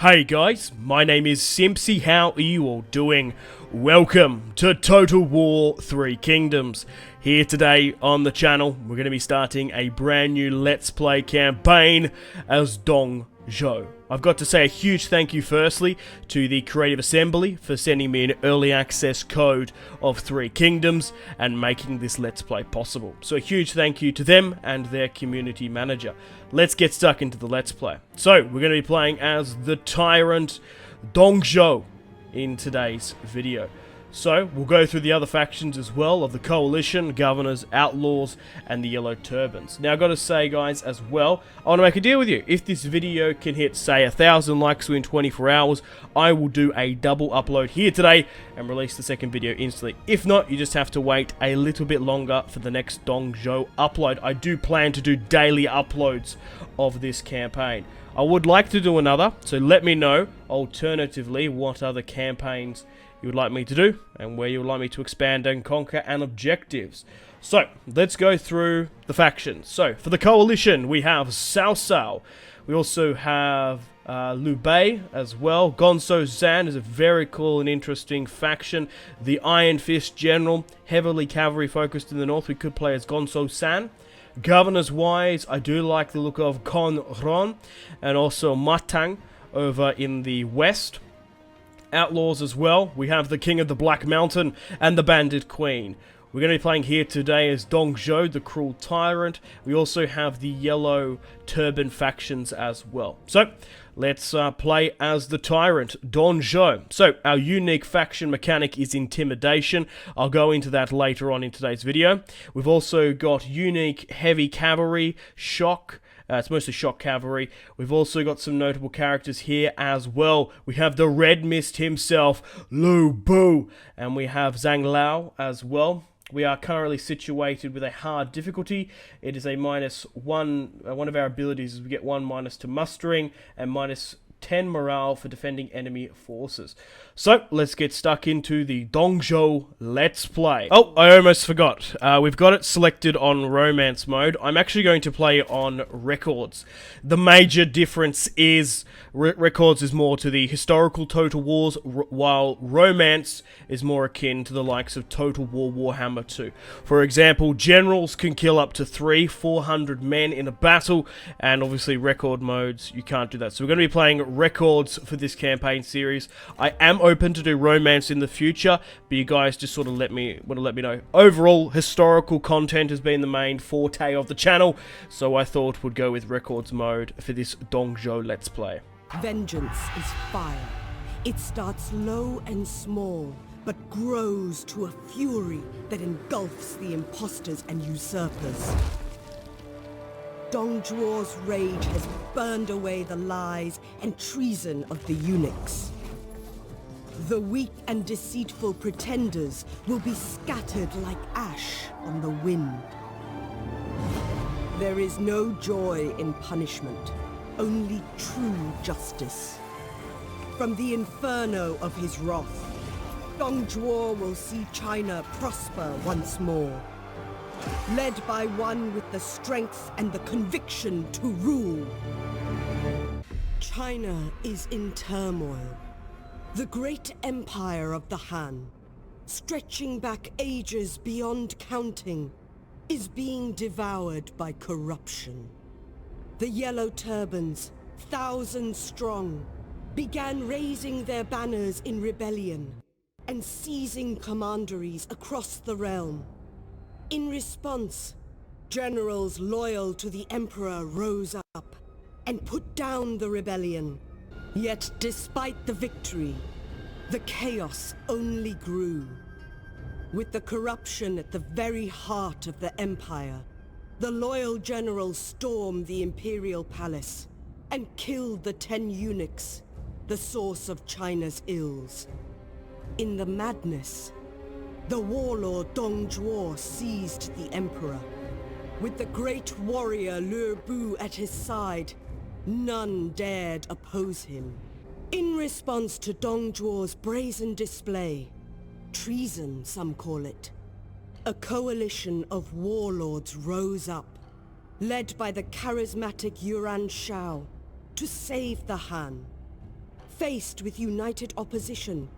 Hey guys, my name is Simpzy. How are you all doing? Welcome to Total War 3 Kingdoms. Here today on the channel, we're going to be starting a brand new Let's Play campaign as Zhuo. I've got to say a huge thank you firstly to the Creative Assembly for sending me an early access code of 3 Kingdoms and making this Let's Play possible. So a huge thank you to them and their community manager. Let's get stuck into the Let's Play. So we're going to be playing as the Tyrant Zhuo in today's video. So, we'll go through the other factions as well of the Coalition, Governors, Outlaws, and the Yellow Turbans. Now, I've got to say, guys, as well, I want to make a deal with you. If this video can hit, say, 1,000 likes within 24 hours, I will do a double upload here today and release the second video instantly. If not, you just have to wait a little bit longer for the next Zhuo upload. I do plan to do daily uploads of this campaign. I would like to do another, so let me know, alternatively, what other campaigns you would like me to do, and where you would like me to expand and conquer, and objectives. So, let's go through the factions. So, for the Coalition, we have Cao Cao. We also have Liu Bei as well. Gonzo Zan is a very cool and interesting faction. The Iron Fist General, heavily cavalry focused in the north. We could play as Gonzo Zan. Governors wise, I do like the look of Con Ron, and also Matang over in the west. Outlaws as well, we have the King of the Black Mountain and the Bandit Queen. We're going to be playing here today as Zhuo, the Cruel Tyrant. We also have the Yellow Turban factions as well. So, let's play as the Tyrant, Zhuo. So, our unique faction mechanic is Intimidation. I'll go into that later on in today's video. We've also got unique heavy cavalry, shock. It's mostly shock cavalry. We've also got some notable characters here as well. We have the Red Mist himself, Lu Bu, and we have Zhang Lao as well. We are currently situated with a hard difficulty. It is a -1. One of our abilities is we get 1- to mustering and -10 morale for defending enemy forces. So, let's get stuck into the Zhuo Let's Play. Oh, I almost forgot. We've got it selected on Romance mode. I'm actually going to play on Records. The major difference is Records is more to the historical Total Wars, while Romance is more akin to the likes of Total War Warhammer 2. For example, generals can kill up to 400 men in a battle, and obviously Record modes, you can't do that. So we're going to be playing Records for this campaign series. I am open to do Romance in the future, but you guys just sort of let me know. Overall, historical content has been the main forte of the channel, so I thought we'd go with Records mode for this Zhuo Let's Play. Vengeance is fire. It starts low and small, but grows to a fury that engulfs the imposters and usurpers. Zhuo's rage has burned away the lies and treason of the eunuchs. The weak and deceitful pretenders will be scattered like ash on the wind. There is no joy in punishment, only true justice. From the inferno of his wrath, Zhuo will see China prosper once more. Led by one with the strength and the conviction to rule. China is in turmoil. The great empire of the Han, stretching back ages beyond counting, is being devoured by corruption. The Yellow Turbans, 1,000 strong, began raising their banners in rebellion and seizing commanderies across the realm. In response, generals loyal to the Emperor rose up and put down the rebellion. Yet, despite the victory, the chaos only grew. With the corruption at the very heart of the Empire, the loyal generals stormed the Imperial Palace and killed the 10 eunuchs, the source of China's ills. In the madness, the warlord Zhuo seized the Emperor. With the great warrior Liu Bu at his side, none dared oppose him. In response to Zhuo's brazen display, treason some call it, a coalition of warlords rose up, led by the charismatic Yuan Shao, to save the Han. Faced with united opposition,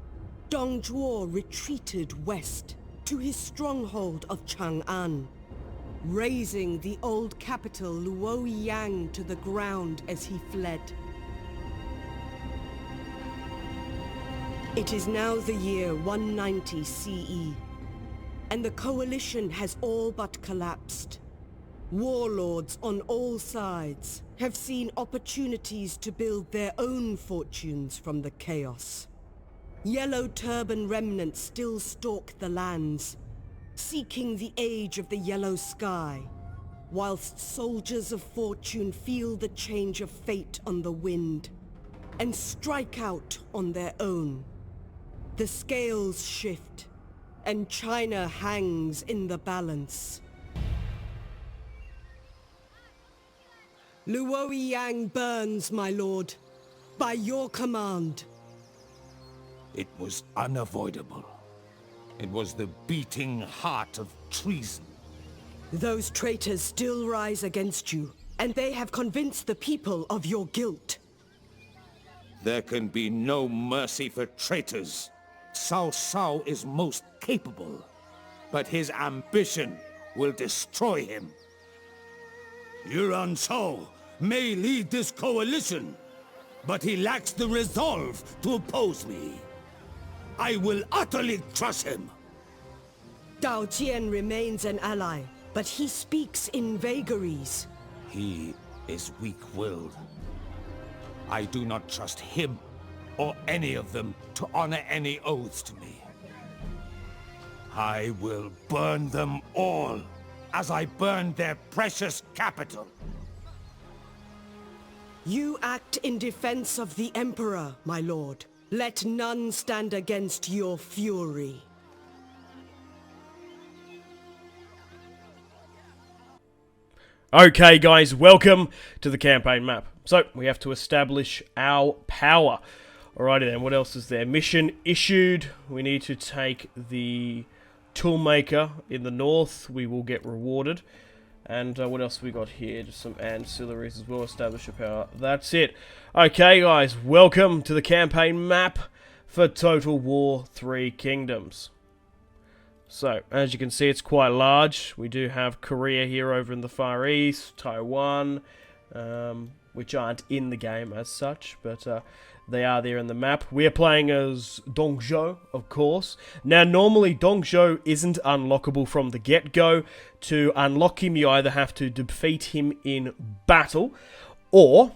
Dong Zhuo retreated west to his stronghold of Chang'an, razing the old capital Luoyang to the ground as he fled. It is now the year 190 CE, and the coalition has all but collapsed. Warlords on all sides have seen opportunities to build their own fortunes from the chaos. Yellow turban remnants still stalk the lands, seeking the age of the yellow sky, whilst soldiers of fortune feel the change of fate on the wind, and strike out on their own. The scales shift, and China hangs in the balance. Luoyang burns, my lord, by your command. It was unavoidable. It was the beating heart of treason. Those traitors still rise against you, and they have convinced the people of your guilt. There can be no mercy for traitors. Cao Cao is most capable, but his ambition will destroy him. Yuan Cao may lead this coalition, but he lacks the resolve to oppose me. I will utterly crush him. Dao Jian remains an ally, but he speaks in vagaries. He is weak-willed. I do not trust him or any of them to honor any oaths to me. I will burn them all, as I burned their precious capital. You act in defense of the Emperor, my lord. Let none stand against your fury. Okay guys, welcome to the campaign map. So, we have to establish our power. Alrighty then, what else is there? Mission issued. We need to take the Toolmaker in the north. We will get rewarded. And what else have we got here? Just some ancillaries as well. Establish your power. That's it. Okay guys, welcome to the campaign map for Total War 3 Kingdoms. So, as you can see, it's quite large. We do have Korea here over in the Far East, Taiwan, which aren't in the game as such, but they are there in the map. We are playing as Dong Zhuo, of course. Now, normally, Dong Zhuo isn't unlockable from the get-go. To unlock him, you either have to defeat him in battle, or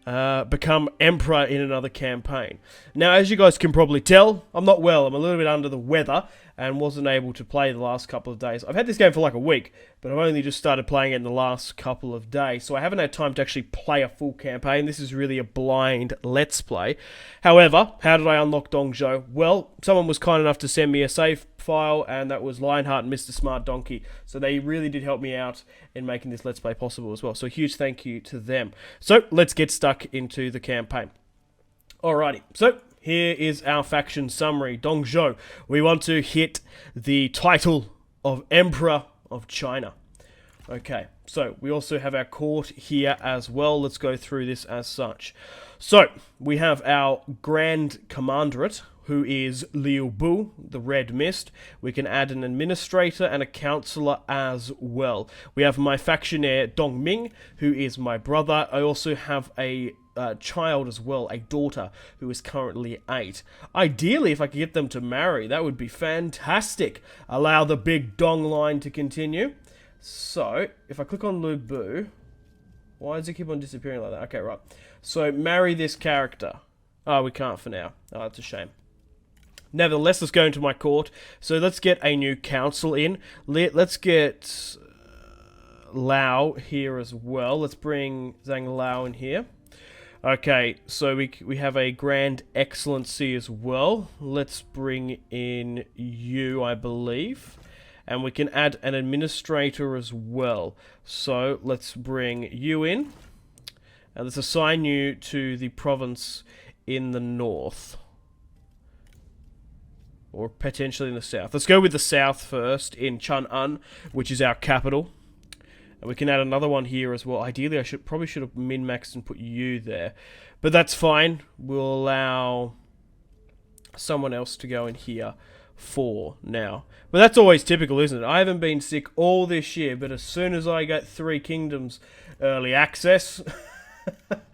become Emperor in another campaign. Now, as you guys can probably tell, I'm not well. I'm a little bit under the weather and wasn't able to play the last couple of days. I've had this game for like a week, but I've only just started playing it in the last couple of days, so I haven't had time to actually play a full campaign. This is really a blind Let's Play. However, how did I unlock Dong Zhuo? Well, someone was kind enough to send me a save file, and that was Lionheart and Mr. Smart Donkey. So they really did help me out in making this Let's Play possible as well. So a huge thank you to them. So let's get stuck into the campaign. Alrighty, so here is our faction summary. Dong Zhuo. We want to hit the title of Emperor of China. Okay, so we also have our court here as well. Let's go through this as such. So, we have our Grand Commanderate, who is Liu Bu, the Red Mist. We can add an administrator and a counselor as well. We have my factionaire Dong Ming, who is my brother. I also have a child as well, a daughter, who is currently 8. Ideally, if I could get them to marry, that would be fantastic. Allow the big Dong line to continue. So, if I click on Liu Bu, why does it keep on disappearing like that? Okay, right. So, marry this character. Oh, we can't for now. Oh, that's a shame. Nevertheless, let's go into my court. So let's get a new council in. Let's get Lao here as well. Let's bring Zhang Lao in here. Okay, so we have a Grand Excellency as well. Let's bring in you, I believe. And we can add an administrator as well. So let's bring you in. And let's assign you to the province in the north. Or potentially in the south. Let's go with the south first, in Chang'an, which is our capital. And we can add another one here as well. Ideally, I probably should have min-maxed and put you there. But that's fine. We'll allow someone else to go in here for now. But that's always typical, isn't it? I haven't been sick all this year, but as soon as I get 3 Kingdoms early access,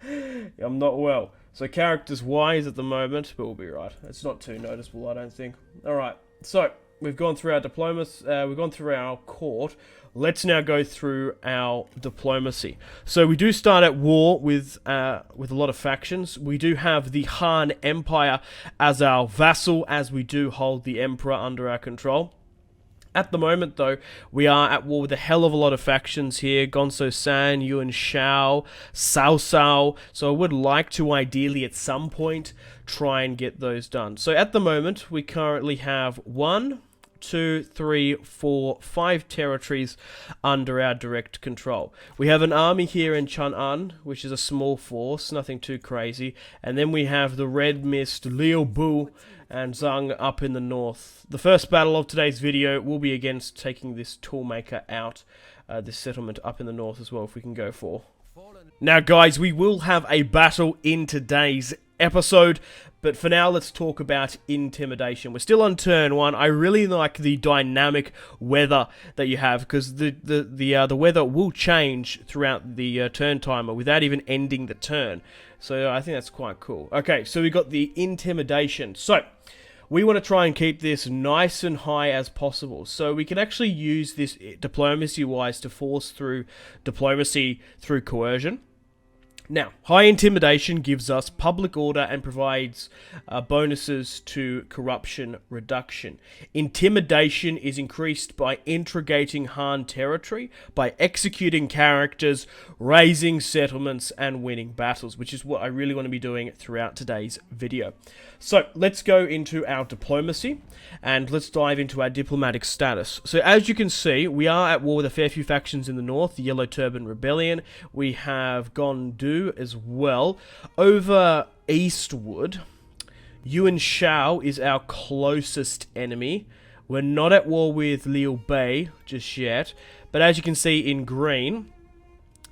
I'm not well. So characters wise at the moment, but we'll be right. It's not too noticeable, I don't think. Alright, so we've gone through our diplomacy, we've gone through our court. Let's now go through our diplomacy. So we do start at war with a lot of factions. We do have the Han Empire as our vassal, as we do hold the Emperor under our control. At the moment, though, we are at war with a hell of a lot of factions here. Gonzo San, Yuan Shao, Cao Cao. So I would like to ideally at some point try and get those done. So at the moment, we currently have 1, 2, 3, 4, 5 territories under our direct control. We have an army here in Chang'an, which is a small force, nothing too crazy. And then we have the Red Mist, Liu Bu, and Zhang up in the north. The first battle of today's video will be against taking this Toolmaker out, this settlement up in the north as well, if we can go for. Now guys, we will have a battle in today's episode, but for now let's talk about Intimidation. We're still on turn 1. I really like the dynamic weather that you have, because the weather will change throughout the turn timer without even ending the turn. So I think that's quite cool. Okay, so we got the Intimidation. So we want to try and keep this nice and high as possible. So we can actually use this diplomacy-wise to force through diplomacy through coercion. Now, high intimidation gives us public order and provides bonuses to corruption reduction. Intimidation is increased by intrigating Han territory, by executing characters, raising settlements, and winning battles, which is what I really want to be doing throughout today's video. So, let's go into our diplomacy, and let's dive into our diplomatic status. So, as you can see, we are at war with a fair few factions in the north, the Yellow Turban Rebellion. We have Gondu as well. Over eastward, Yuan Shao is our closest enemy. We're not at war with Liu Bei just yet, but as you can see in green,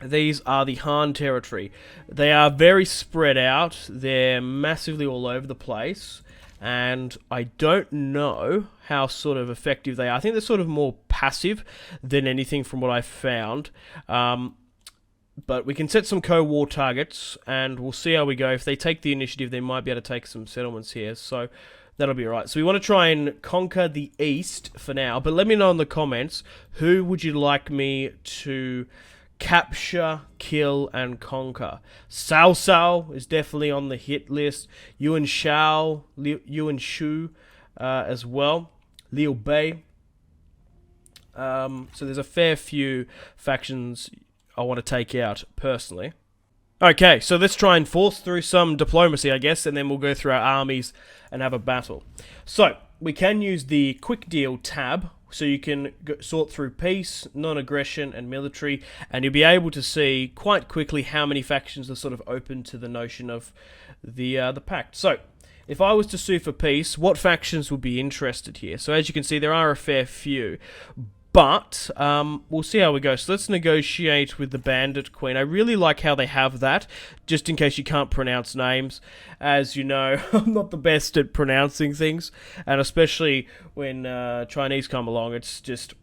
these are the Han territory. They are very spread out. They're massively all over the place. And I don't know how sort of effective they are. I think they're sort of more passive than anything from what I've found. But we can set some co-war targets, and we'll see how we go. If they take the initiative, they might be able to take some settlements here. So that'll be alright. So we want to try and conquer the east for now. But let me know in the comments, who would you like me to capture, kill, and conquer? Cao Cao is definitely on the hit list. Yuan Shao, Yuan Shu as well. Liu Bei. So there's a fair few factions I want to take out personally. Okay, so let's try and force through some diplomacy, I guess, and then we'll go through our armies and have a battle. So, we can use the quick deal tab, so you can sort through peace, non-aggression, and military, and you'll be able to see quite quickly how many factions are sort of open to the notion of the pact. So, if I was to sue for peace, what factions would be interested here? So as you can see, there are a fair few, but we'll see how we go. So let's negotiate with the Bandit Queen. I really like how they have that, just in case you can't pronounce names. As you know, I'm not the best at pronouncing things, and especially when Chinese come along, it's just...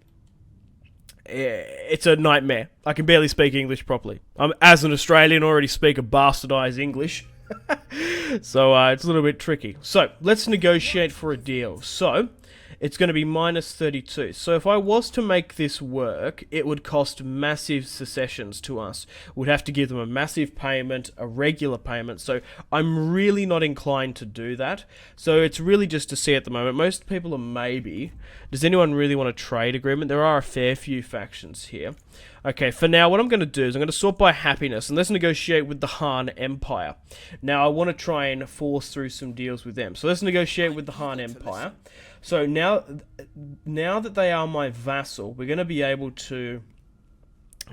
it's a nightmare. I can barely speak English properly. As an Australian, already speak a bastardized English. So it's a little bit tricky. So let's negotiate for a deal. So it's going to be -32. So if I was to make this work, it would cost massive secessions to us. We'd have to give them a massive payment, a regular payment. So I'm really not inclined to do that. So it's really just to see at the moment. Most people are maybe. Does anyone really want a trade agreement? There are a fair few factions here. Okay, for now, what I'm going to do is I'm going to sort by happiness, and let's negotiate with the Han Empire. Now, I want to try and force through some deals with them. So let's negotiate with the Han Empire. So now that they are my vassal, we're going to be able to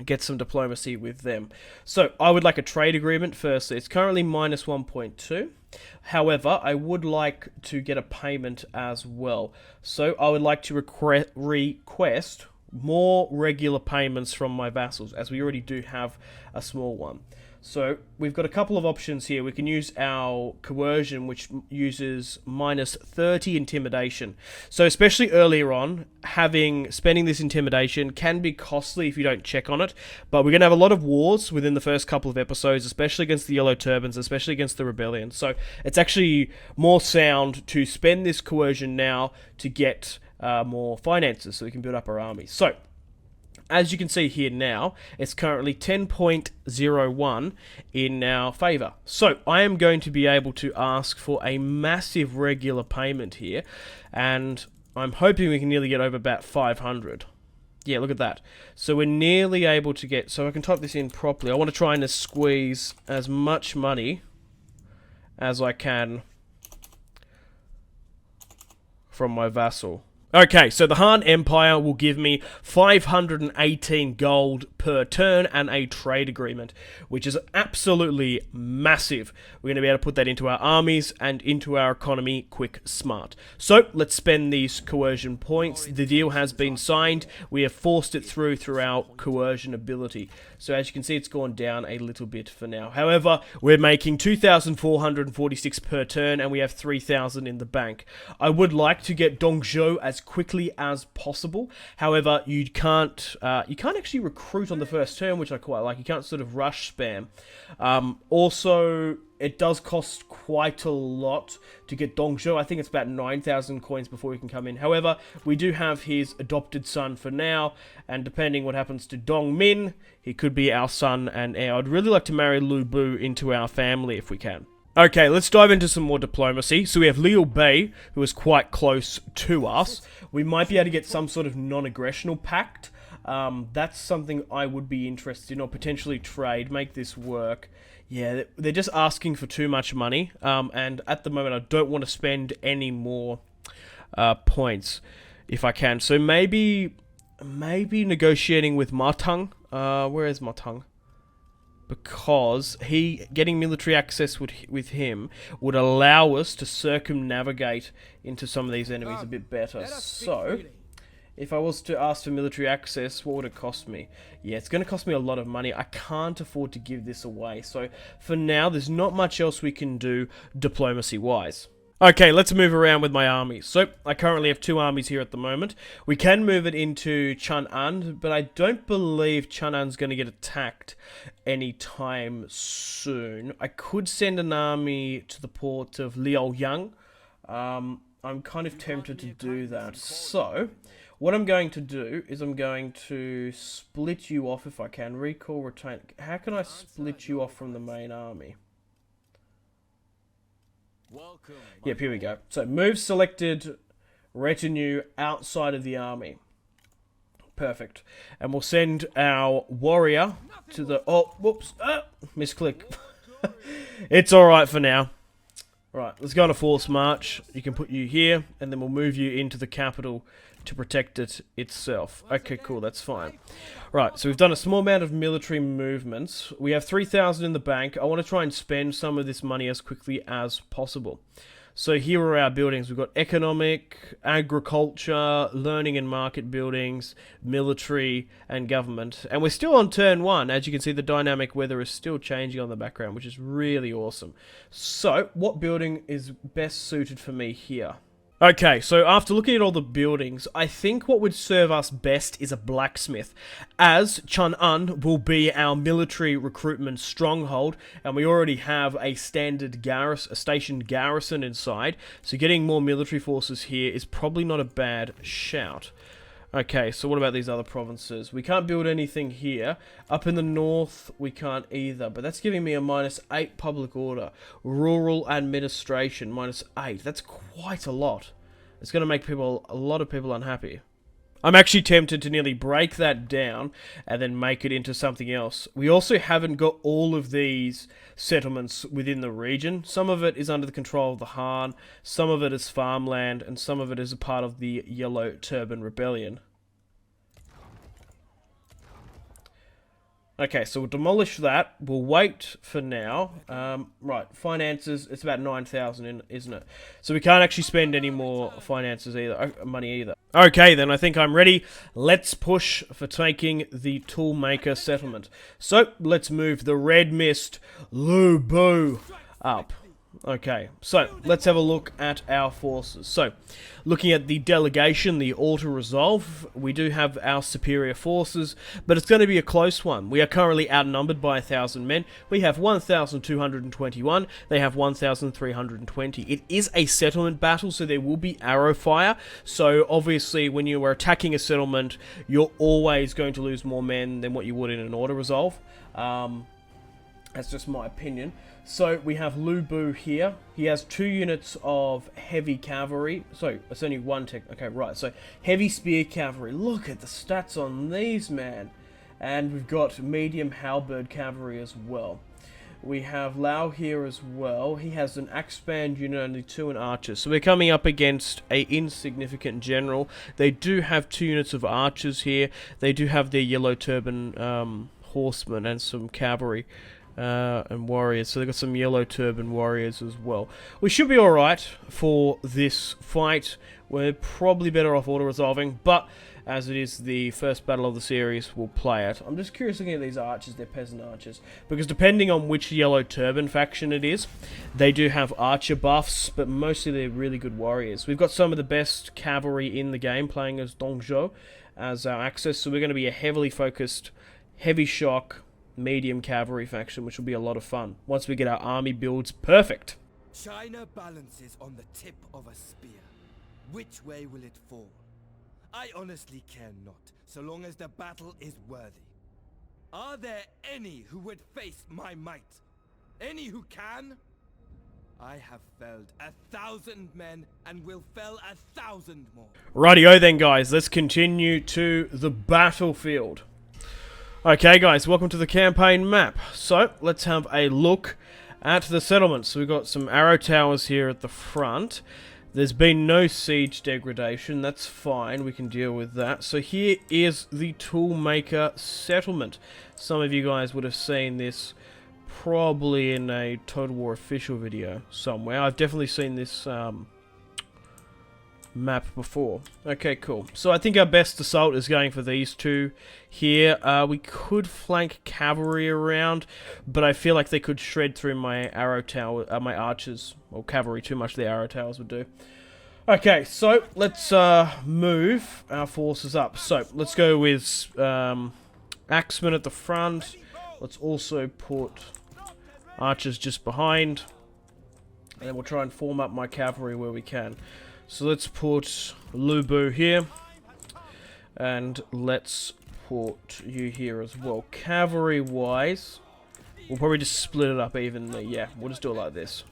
get some diplomacy with them. So I would like a trade agreement firstly. It's currently -1.2. However, I would like to get a payment as well. So I would like to request more regular payments from my vassals, as we already do have a small one. So we've got a couple of options here. We can use our coercion, which uses minus 30 intimidation. So especially earlier on, spending this intimidation can be costly if you don't check on it. But we're going to have a lot of wars within the first couple of episodes, especially against the Yellow Turbans, especially against the Rebellion. So it's actually more sound to spend this coercion now to get more finances so we can build up our army. So as you can see here now, it's currently 10.01 in our favour. So I am going to be able to ask for a massive regular payment here, and I'm hoping we can nearly get over about 500. Yeah, look at that. So we're nearly able to get, so I can type this in properly. I want to try and squeeze as much money as I can from my vassal. Okay, so the Han Empire will give me 518 gold per turn and a trade agreement, which is absolutely massive. We're going to be able to put that into our armies and into our economy quick smart. So let's spend these coercion points. The deal has been signed. We have forced it through our coercion ability. So as you can see, it's gone down a little bit for now. However, we're making 2,446 per turn and we have 3,000 in the bank. I would like to get Dongzhou as quickly as possible. However, you can't actually recruit on the first turn, which I quite like. You can't sort of rush spam. Also, it does cost quite a lot to get Dongzhou. I think it's about 9,000 coins before he can come in. However, we do have his adopted son for now, and depending what happens to Dongmin, he could be our son and heir. I'd really like to marry Lu Bu into our family if we can. Okay, let's dive into some more diplomacy. So we have Liu Bei, who is quite close to us. We might be able to get some sort of non-aggressional pact. That's something I would be interested in, or potentially trade, make this work. Yeah, they're just asking for too much money, and at the moment I don't want to spend any more points if I can. So maybe negotiating with Matang. Where is Matang? Because getting military access with him would allow us to circumnavigate into some of these enemies a bit better. So, if I was to ask for military access, what would it cost me? Yeah, it's going to cost me a lot of money. I can't afford to give this away. So, for now, there's not much else we can do diplomacy-wise. Okay, let's move around with my armies. So, I currently have 2 armies here at the moment. We can move it into Chang'an, but I don't believe Chang'an's going to get attacked anytime soon. I could send an army to the port of Liaoyang. I'm kind of tempted to do that. So, what I'm going to do is I'm going to split you off if I can. Recall, retain. How can I split you off from the main army? Yep, here we go. So, move selected retinue outside of the army. Perfect. And we'll send our warrior to the... Oh, whoops. Misclick. It's alright for now. Right, let's go on a force march. You can put you here, and then we'll move you into the capital to protect it itself. Okay, cool, that's fine. Right, so we've done a small amount of military movements. We have 3,000 in the bank. I want to try and spend some of this money as quickly as possible. So here are our buildings. We've got economic, agriculture, learning and market buildings, military, and government. And we're still on turn 1. As you can see, the dynamic weather is still changing on the background, which is really awesome. So, what building is best suited for me here? Okay, so after looking at all the buildings, I think what would serve us best is a blacksmith, as Chang'an will be our military recruitment stronghold, and we already have a stationed garrison inside, so getting more military forces here is probably not a bad shout. Okay, so what about these other provinces? We can't build anything here. Up in the north, we can't either. But that's giving me a -8 public order. Rural administration, -8. That's quite a lot. It's going to make a lot of people unhappy. I'm actually tempted to nearly break that down and then make it into something else. We also haven't got all of these settlements within the region. Some of it is under the control of the Han, some of it is farmland, and some of it is a part of the Yellow Turban Rebellion. Okay, so we'll demolish that. We'll wait for now. Right, finances, it's about 9,000, isn't it? So we can't actually spend any more finances either, money either. Okay, then I think I'm ready. Let's push for taking the Toolmaker Settlement. So, let's move the Red Mist Lubu up. Okay, so let's have a look at our forces. So, looking at the delegation, the auto-resolve, we do have our superior forces, but it's going to be a close one. We are currently outnumbered by 1,000 men. We have 1,221, they have 1,320. It is a settlement battle, so there will be arrow fire. So, obviously, when you are attacking a settlement, you're always going to lose more men than what you would in an auto-resolve. That's just my opinion. So we have Lubu here. He has 2 units of heavy cavalry. So it's only 1 tech. Okay, right. So heavy spear cavalry. Look at the stats on these, man. And we've got medium halberd cavalry as well. We have Lao here as well. He has an axe band unit, only 2 in archers. So we're coming up against a insignificant general. They do have 2 units of archers here. They do have their yellow turban horsemen and some cavalry. And warriors, so they've got some yellow turban warriors as well. We should be alright for this fight. We're probably better off auto-resolving, but as it is the first battle of the series, we'll play it. I'm just curious looking at these archers, they're peasant archers, because depending on which yellow turban faction it is, they do have archer buffs, but mostly they're really good warriors. We've got some of the best cavalry in the game playing as Zhuo as our axis, so we're going to be a heavily focused, heavy shock, medium cavalry faction, which will be a lot of fun once we get our army builds perfect. China balances on the tip of a spear. Which way will it fall? I honestly care not, so long as the battle is worthy. Are there any who would face my might? Any who can? I have felled 1,000 men and will fell 1,000 more. Rightio then, guys, let's continue to the battlefield. Okay guys, welcome to the campaign map. So, let's have a look at the settlements. So we've got some arrow towers here at the front. There's been no siege degradation, that's fine, we can deal with that. So here is the Toolmaker Settlement. Some of you guys would have seen this probably in a Total War official video somewhere. I've definitely seen this map before. Okay, cool. So I think our best assault is going for these 2 here. We could flank cavalry around, but I feel like they could shred through my arrow tower, my archers, or cavalry too much. The arrow towers would do. Okay, so let's move our forces up. So let's go with axemen at the front. Let's also put archers just behind, and then we'll try and form up my cavalry where we can. So let's put Lubu here, and let's put you here as well. Cavalry-wise, we'll probably just split it up evenly. Yeah, we'll just do it like this.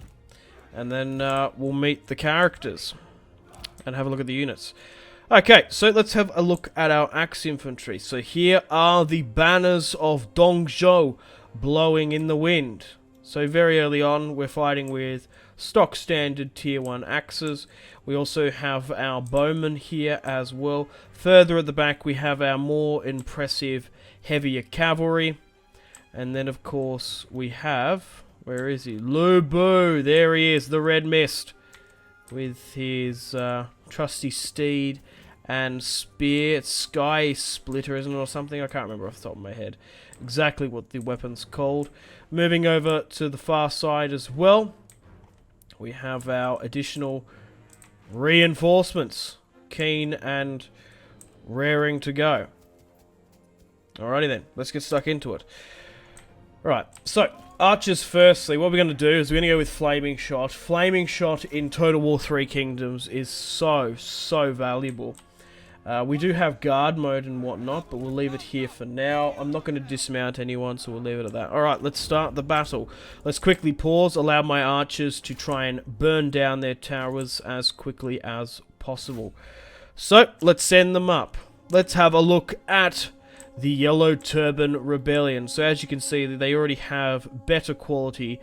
And then we'll meet the characters and have a look at the units. Okay, so let's have a look at our axe infantry. So here are the banners of Zhuo blowing in the wind. So very early on, we're fighting with stock standard tier 1 axes. We also have our bowmen here as well. Further at the back, we have our more impressive, heavier cavalry. And then, of course, we have... where is he? Lubu! There he is, the Red Mist. With his trusty steed and spear. It's Sky Splitter, isn't it, or something? I can't remember off the top of my head exactly what the weapon's called. Moving over to the far side as well, we have our additional reinforcements, keen and raring to go. Alrighty then, let's get stuck into it. Right, so archers firstly, what we're going to do is we're going to go with Flaming Shot. Flaming Shot in Total War 3 Kingdoms is so valuable. We do have guard mode and whatnot, but we'll leave it here for now. I'm not going to dismount anyone, so we'll leave it at that. Alright, let's start the battle. Let's quickly pause, allow my archers to try and burn down their towers as quickly as possible. So, let's send them up. Let's have a look at the Yellow Turban Rebellion. So as you can see, they already have better quality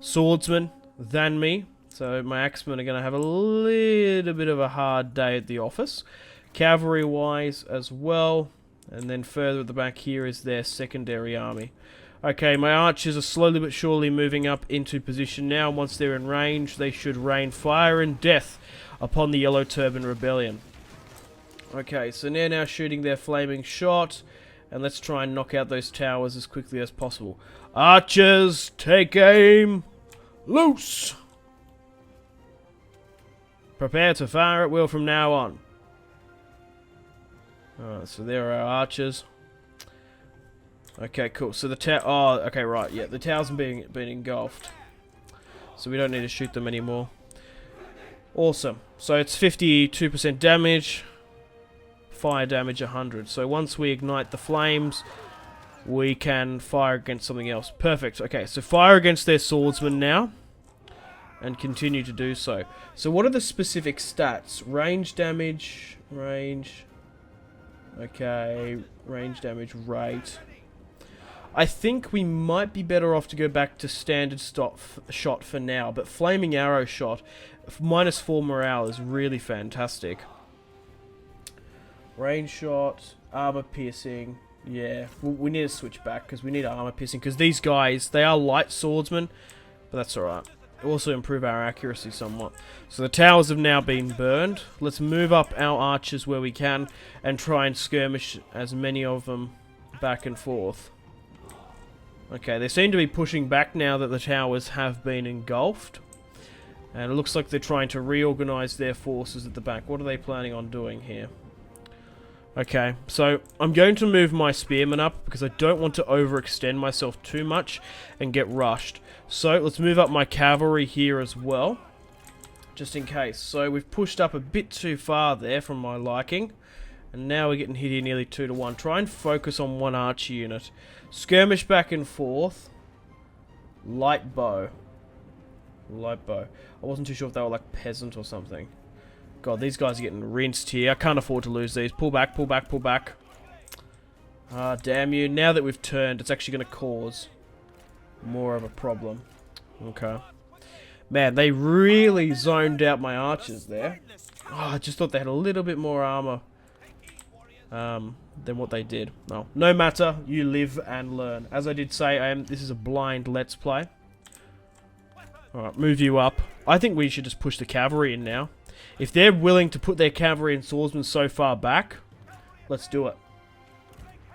swordsmen than me. So my axemen are going to have a little bit of a hard day at the office. Cavalry-wise as well. And then further at the back here is their secondary army. Okay, my archers are slowly but surely moving up into position now. Once they're in range, they should rain fire and death upon the Yellow Turban Rebellion. Okay, so they're now shooting their flaming shot. And let's try and knock out those towers as quickly as possible. Archers, take aim. Loose. Prepare to fire at will from now on. Alright, so there are our archers. Okay, cool. So the tower... Oh, okay, right. Yeah, the towers have been engulfed. So we don't need to shoot them anymore. Awesome. So it's 52% damage. Fire damage 100. So once we ignite the flames, we can fire against something else. Perfect. Okay, so fire against their swordsmen now. And continue to do so. So what are the specific stats? Range damage. Range. Okay. Range damage rate. I think we might be better off to go back to standard shot for now. But flaming arrow shot, -4 morale is really fantastic. Range shot, armor piercing. Yeah, we need to switch back because we need armor piercing. Because these guys, they are light swordsmen. But that's alright. It will also improve our accuracy somewhat. So the towers have now been burned. Let's move up our archers where we can. And try and skirmish as many of them back and forth. Okay, they seem to be pushing back now that the towers have been engulfed. And it looks like they're trying to reorganize their forces at the back. What are they planning on doing here? Okay, so I'm going to move my spearmen up because I don't want to overextend myself too much and get rushed. So let's move up my cavalry here as well, just in case. So we've pushed up a bit too far there from my liking, and now we're getting hit here nearly 2 to 1. Try and focus on one archer unit. Skirmish back and forth. Light bow. Light bow. I wasn't too sure if they were like peasant or something. God, these guys are getting rinsed here. I can't afford to lose these. Pull back, pull back, pull back. Ah, damn you. Now that we've turned, it's actually going to cause more of a problem. Okay. Man, they really zoned out my archers there. Oh, I just thought they had a little bit more armor than what they did. No, no matter. You live and learn. As I did say, this is a blind let's play. Alright, move you up. I think we should just push the cavalry in now. If they're willing to put their cavalry and swordsmen so far back, let's do it.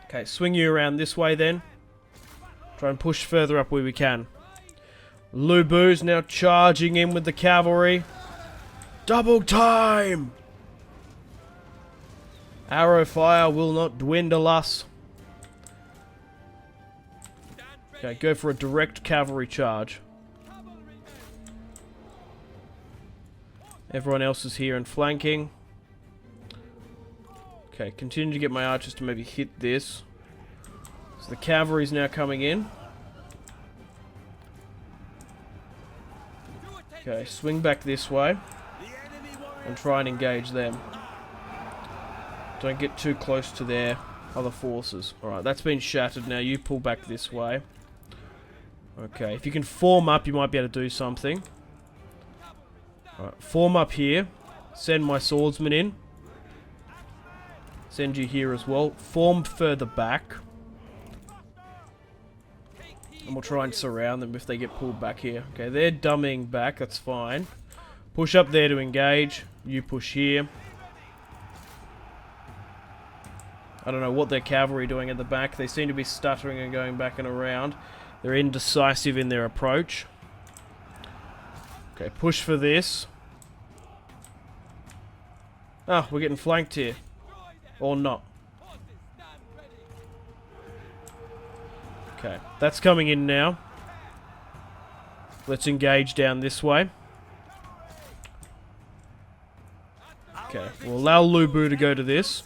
Okay, swing you around this way then. Try and push further up where we can. Lu Bu's now charging in with the cavalry. Double time! Arrow fire will not dwindle us. Okay, go for a direct cavalry charge. Everyone else is here and flanking. Okay, continue to get my archers to maybe hit this. So the cavalry's now coming in. Okay, swing back this way. And try and engage them. Don't get too close to their other forces. Alright, that's been shattered now. You pull back this way. Okay, if you can form up, you might be able to do something. Alright, form up here. Send my swordsman in. Send you here as well. Form further back. And we'll try and surround them if they get pulled back here. Okay, they're dummying back. That's fine. Push up there to engage. You push here. I don't know what their cavalry are doing at the back. They seem to be stuttering and going back and around. They're indecisive in their approach. Okay, push for this. Ah, we're getting flanked here. Or not. Okay, that's coming in now. Let's engage down this way. Okay, we'll allow Lu Bu to go to this.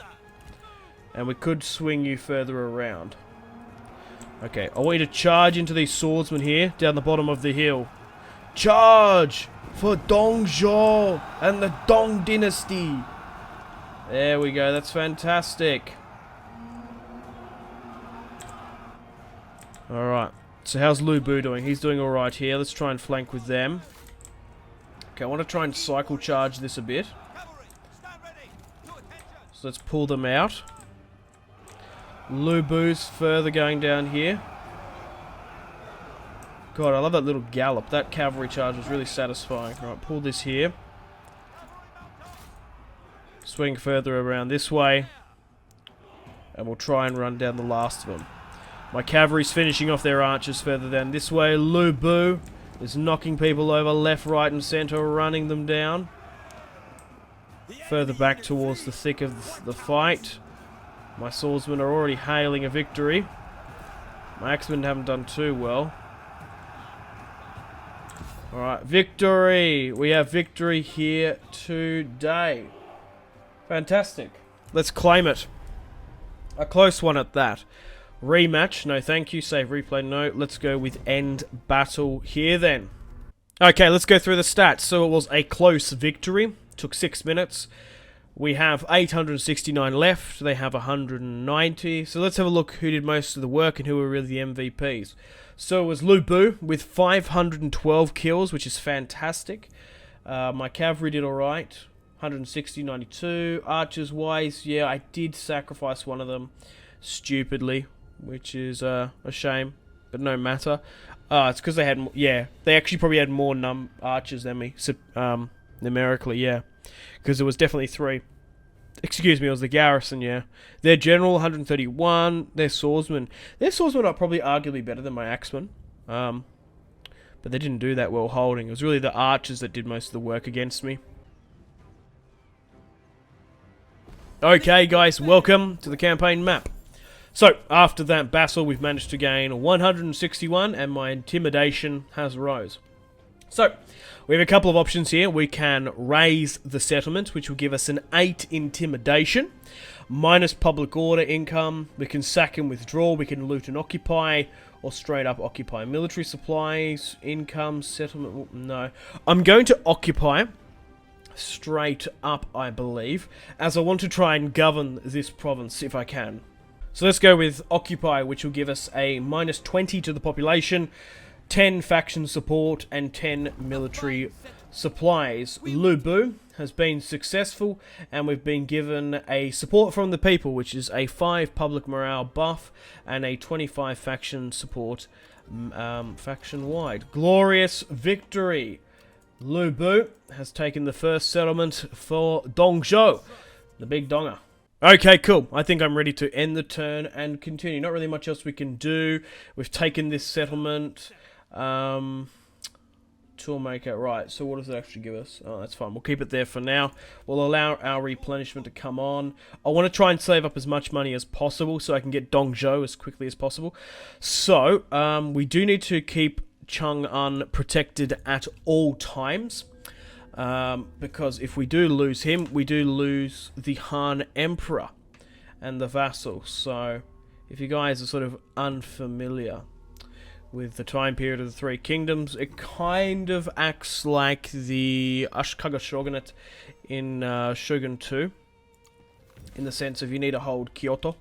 And we could swing you further around. Okay, I want you to charge into these swordsmen here, down the bottom of the hill. Charge for Dong Zhuo and the Dong Dynasty. There we go, that's fantastic. Alright, so how's Lu Bu doing? He's doing alright here. Let's try and flank with them. Okay, I want to try and cycle charge this a bit. So let's pull them out. Lu Bu's further going down here. God, I love that little gallop. That cavalry charge was really satisfying. Alright, pull this here. Swing further around this way. And we'll try and run down the last of them. My cavalry's finishing off their archers further down this way. Lu Bu is knocking people over left, right, and centre, running them down. Further back towards the thick of the fight. My swordsmen are already hailing a victory. My axemen haven't done too well. Alright, victory! We have victory here today. Fantastic. Let's claim it. A close one at that. Rematch, no thank you. Save replay, no. Let's go with end battle here then. Okay, let's go through the stats. So it was a close victory. Took 6 minutes. We have 869 left. They have 190. So let's have a look who did most of the work and who were really the MVPs. So it was Lu Bu with 512 kills, which is fantastic. My cavalry did alright. 160, 92. Archers wise, yeah, I did sacrifice one of them stupidly, which is a shame, but no matter. It's because they had, yeah, they actually probably had more archers than me, numerically, yeah, because it was definitely 3. Excuse me, it was the garrison, yeah. Their general, 131. Their swordsmen are probably arguably better than my axemen, but they didn't do that well holding. It was really the archers that did most of the work against me. Okay, guys, welcome to the campaign map. So, after that battle, we've managed to gain 161, and my intimidation has rose. So, we have a couple of options here. We can raise the settlement, which will give us an 8 intimidation, minus public order income. We can sack and withdraw. We can loot and occupy, or straight up occupy. Military supplies, income, settlement, no. I'm going to occupy straight up, I believe, as I want to try and govern this province if I can. So let's go with occupy, which will give us a minus 20 to the population, 10 faction support, and 10 military supplies. Lu Bu has been successful, and we've been given a support from the people, which is a 5 public morale buff and a 25 faction support faction-wide. Glorious victory! Lu Bu has taken the first settlement for Dongzhou, the big donger. Okay, cool. I think I'm ready to end the turn and continue. Not really much else we can do. We've taken this settlement. Toolmaker, right. So what does it actually give us? Oh, that's fine. We'll keep it there for now. We'll allow our replenishment to come on. I want to try and save up as much money as possible so I can get Dongzhou as quickly as possible. So, we do need to keep Chang'an protected at all times, because if we do lose him, we do lose the Han Emperor and the vassal. So if you guys are sort of unfamiliar with the time period of the Three Kingdoms, it kind of acts like the Ashikaga Shogunate in Shogun 2, in the sense of you need to hold Kyoto.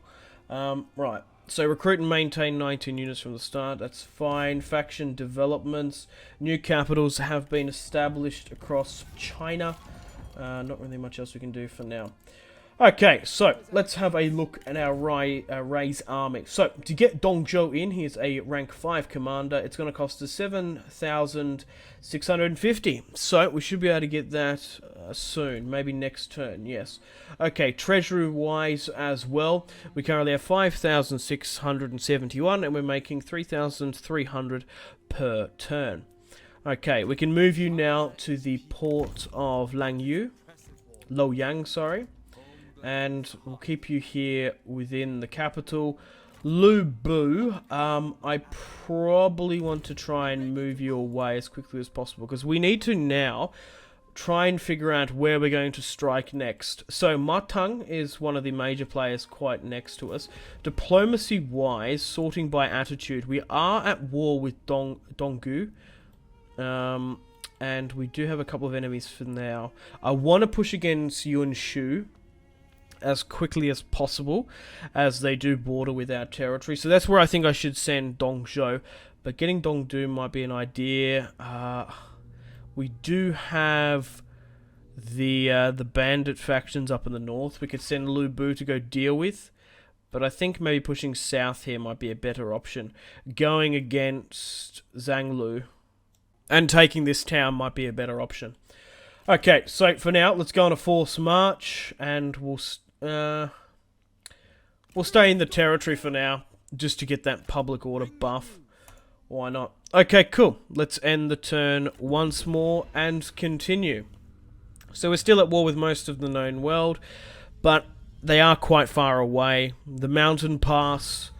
Right. So recruit and maintain 19 units from the start, that's fine. Faction developments, new capitals have been established across China. Not really much else we can do for now. Okay, so let's have a look at our Ray's army. So to get Dongzhou in, he's a rank 5 commander. It's going to cost us 7,650. So we should be able to get that soon, maybe next turn, yes. Okay, treasury-wise as well, we currently have 5,671, and we're making 3,300 per turn. Okay, we can move you now to the port of Luoyang, sorry. And we'll keep you here within the capital. Lu Bu, I probably want to try and move you away as quickly as possible, because we need to now try and figure out where we're going to strike next. So Matang is one of the major players quite next to us. Diplomacy-wise, sorting by attitude, we are at war with Donggu. And we do have a couple of enemies for now. I want to push against Yunshu as quickly as possible, as they do border with our territory. So that's where I think I should send Dongzhou. But getting Dongdu might be an idea. We do have the bandit factions up in the north. We could send Lu Bu to go deal with. But I think maybe pushing south here might be a better option. Going against Zhanglu and taking this town might be a better option. Okay, so for now, let's go on a forced march, and we'll stay in the territory for now, just to get that public order buff. Why not? Okay, cool. Let's end the turn once more and continue. So we're still at war with most of the known world, but they are quite far away. The mountain pass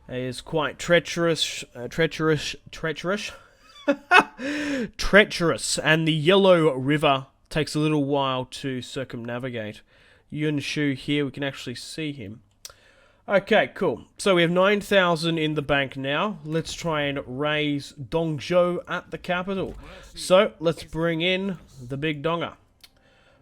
is quite treacherous, treacherous, and the Yellow River takes a little while to circumnavigate. Yunshu here, we can actually see him. Okay, cool. So we have 9,000 in the bank now. Let's try and raise Dongzhou at the capital. So let's bring in the big donger.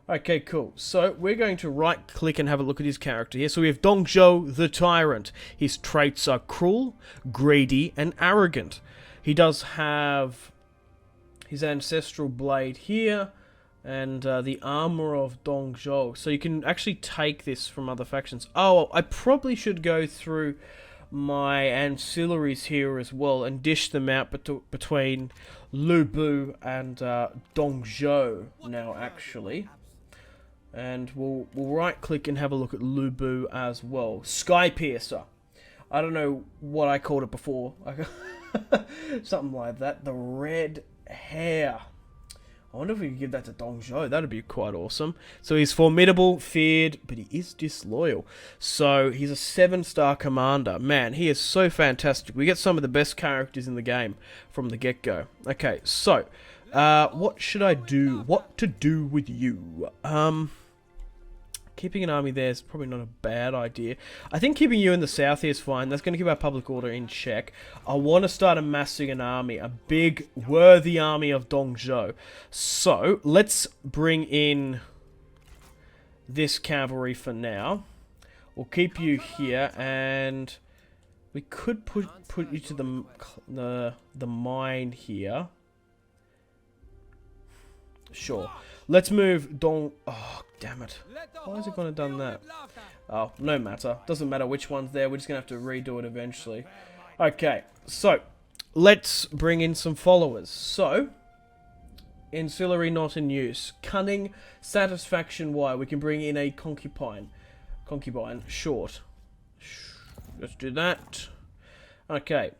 Okay, cool. So we're going to right-click and have a look at his character here. So we have Dongzhou the Tyrant. His traits are cruel, greedy, and arrogant. He does have his ancestral blade here, and the armor of Dongzhou. So you can actually take this from other factions. Oh, I probably should go through my ancillaries here as well and dish them out between Lu Bu and Dongzhou now, actually. And we'll right-click and have a look at Lu Bu as well. Sky Piercer. I don't know what I called it before. Something like that. The red hair. I wonder if we could give that to Dongzhou. That'd be quite awesome. So he's formidable, feared, but he is disloyal. So he's a 7-star commander. Man, he is so fantastic. We get some of the best characters in the game from the get-go. Okay, so what should I do? What to do with you? Keeping an army there is probably not a bad idea. I think keeping you in the south here is fine. That's going to keep our public order in check. I want to start amassing an army. A big, worthy army of Dongzhou. So, let's bring in this cavalry for now. We'll keep you here, and we could put you to the mine here. Sure. Let's move Dong... Oh, damn it. Why is it going to done that? Oh, no matter. Doesn't matter which one's there. We're just going to have to redo it eventually. Okay, so let's bring in some followers. So, ancillary not in use. Cunning, satisfaction, why? We can bring in a concubine. Concubine, short. Let's do that. Okay.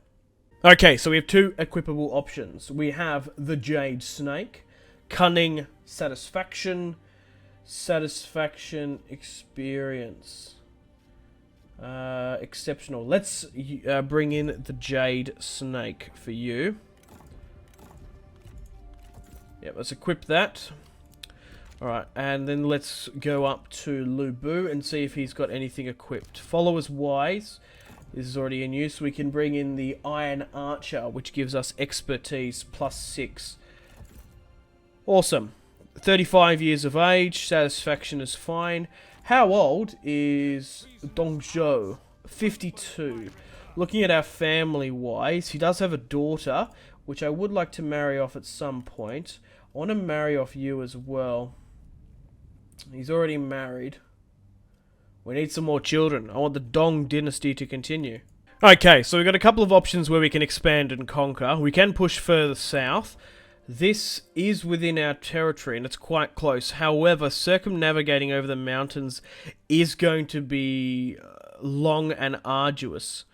Okay, so we have 2 equipable options. We have the Jade Snake. Cunning, satisfaction, experience, exceptional. Let's bring in the Jade Snake for you. Yep, let's equip that. Alright, and then let's go up to Lu Bu and see if he's got anything equipped. Followers wise, this is already in use. We can bring in the Iron Archer, which gives us expertise +6. Awesome. 35 years of age, satisfaction is fine. How old is Dongzhou? 52. Looking at our family-wise, he does have a daughter, which I would like to marry off at some point. I want to marry off you as well. He's already married. We need some more children. I want the Dong dynasty to continue. Okay, so we've got a couple of options where we can expand and conquer. We can push further south. This is within our territory, and it's quite close. However, circumnavigating over the mountains is going to be long and arduous.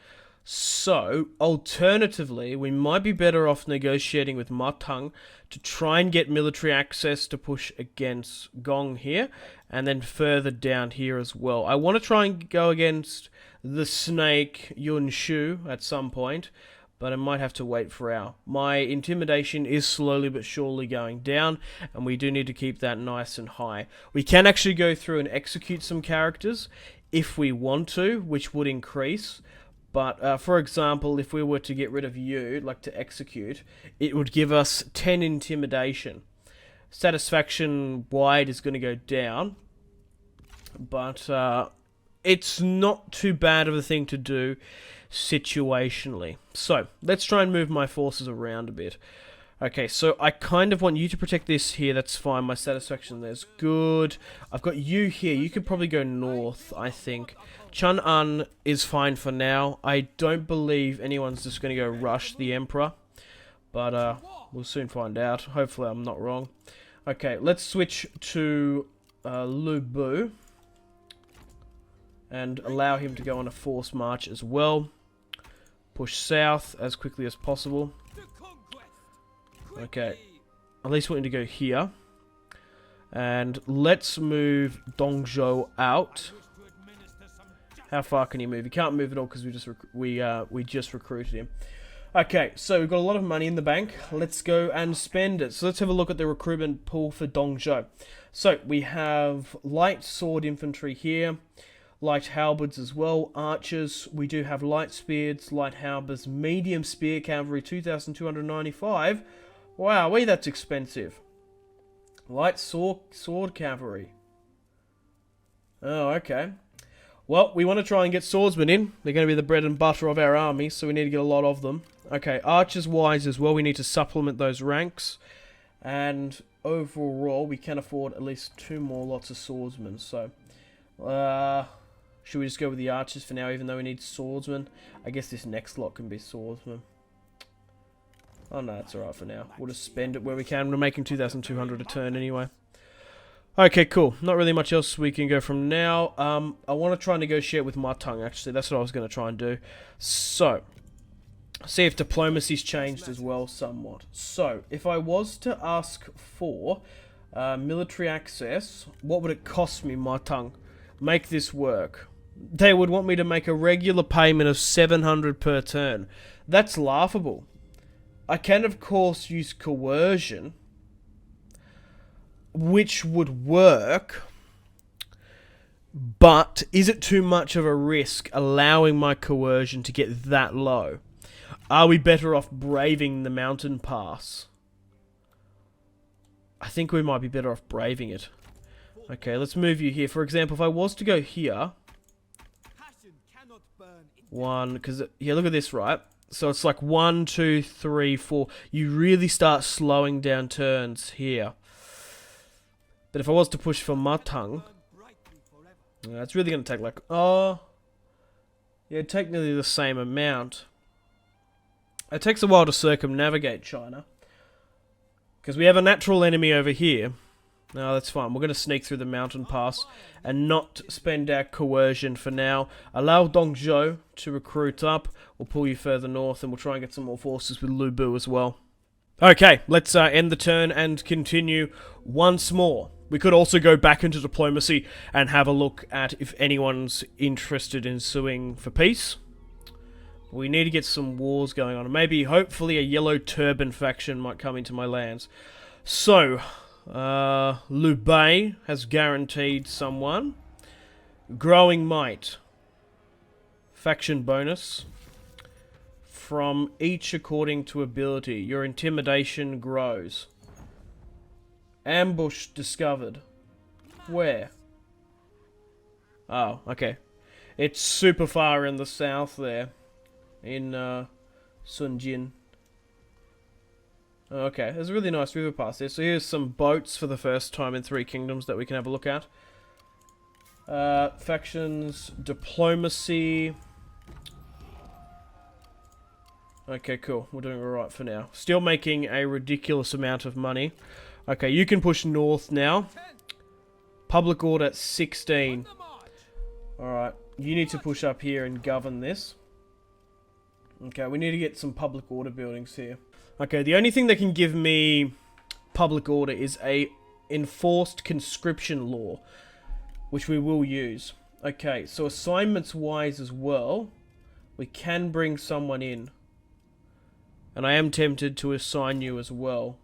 So, alternatively, we might be better off negotiating with Matang to try and get military access to push against Gong here, and then further down here as well. I want to try and go against the Snake Yunshu at some point, but I might have to wait for my intimidation is slowly but surely going down, and we do need to keep that nice and high. We can actually go through and execute some characters if we want to, which would increase. But, for example, if we were to get rid of you, like to execute, it would give us 10 intimidation. Satisfaction wide is going to go down, but it's not too bad of a thing to do situationally. So, let's try and move my forces around a bit. Okay, so I kind of want you to protect this here. That's fine. My satisfaction there's good. I've got you here. You could probably go north, I think. Chang'an is fine for now. I don't believe anyone's just going to go rush the Emperor. But we'll soon find out. Hopefully I'm not wrong. Okay, let's switch to Lu Bu. And allow him to go on a forced march as well. Push south as quickly as possible. Okay. At least we need to go here. And let's move Dong Zhuo out. How far can he move? He can't move at all because we just recruited him. Okay, so we've got a lot of money in the bank. Let's go and spend it. So let's have a look at the recruitment pool for Dong Zhuo. So we have light sword infantry here. Light halberds as well, archers. We do have light spears, light halberds, medium spear cavalry, 2,295. Wow, that's expensive. Light sword cavalry. Oh, okay. Well, we want to try and get swordsmen in. They're going to be the bread and butter of our army, so we need to get a lot of them. Okay, archers-wise as well, we need to supplement those ranks. And overall, we can afford at least 2 more lots of swordsmen, so... should we just go with the archers for now, even though we need swordsmen? I guess this next lot can be swordsmen. Oh no, it's alright for now. We'll just spend it where we can. We're making 2,200 a turn anyway. Okay, cool. Not really much else we can go from now. I want to try and negotiate with Matang, actually. That's what I was going to try and do. So, see if diplomacy's changed as well somewhat. So, if I was to ask for military access, what would it cost me, Matang? Make this work. They would want me to make a regular payment of 700 per turn. That's laughable. I can, of course, use coercion, which would work, but is it too much of a risk allowing my coercion to get that low? Are we better off braving the mountain pass? I think we might be better off braving it. Okay, let's move you here. For example, if I was to go here... because, yeah, look at this, right? So it's like 1, 2, 3, 4. You really start slowing down turns here. But if I was to push for Matang... it's really going to take like... yeah, it'd take nearly the same amount. It takes a while to circumnavigate China. Because we have a natural enemy over here. No, that's fine. We're going to sneak through the mountain pass and not spend our coercion for now. Allow Dong Zhuo to recruit up. We'll pull you further north and we'll try and get some more forces with Lu Bu as well. Okay, let's end the turn and continue once more. We could also go back into diplomacy and have a look at if anyone's interested in suing for peace. We need to get some wars going on. Maybe, hopefully, a yellow turban faction might come into my lands. So... Liu Bei has guaranteed someone. Growing Might. Faction bonus. From each according to ability. Your intimidation grows. Ambush discovered. Where? Oh, okay. It's super far in the south there. In, Sunjin. Okay, there's a really nice river pass there. So here's some boats for the first time in 3 Kingdoms that we can have a look at. Factions, diplomacy. Okay, cool. We're doing alright for now. Still making a ridiculous amount of money. Okay, you can push north now. Public order 16. Alright, you need to push up here and govern this. Okay, we need to get some public order buildings here. Okay, the only thing that can give me public order is a enforced conscription law, which we will use. Okay, so assignments-wise as well, we can bring someone in. And I am tempted to assign you as well.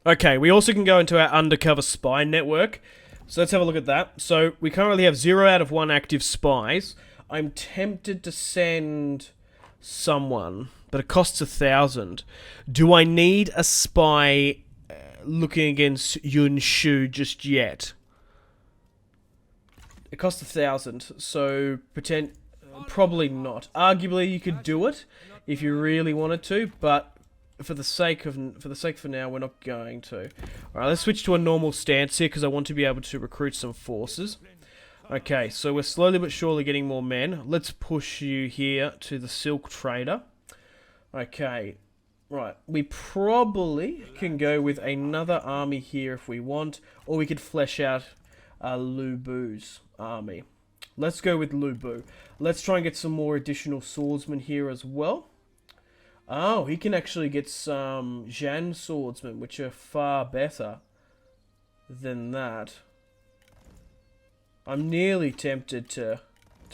Okay, we also can go into our Undercover Spy Network. So let's have a look at that. So we currently have 0 out of 1 active spies. I'm tempted to send someone, but it costs 1,000. Do I need a spy looking against Yun Shu just yet? It costs 1,000, so probably not. Arguably, you could do it if you really wanted to, but for the sake for now, we're not going to. All right, let's switch to a normal stance here because I want to be able to recruit some forces. Okay, so we're slowly but surely getting more men. Let's push you here to the Silk Trader. Okay, Right, we probably can go with another army here if we want, or we could flesh out Lu Bu's army. Let's go with Lu Bu. Let's try and get some more additional swordsmen here as well. Oh, he can actually get some Zhan swordsmen, which are far better than that. I'm nearly tempted to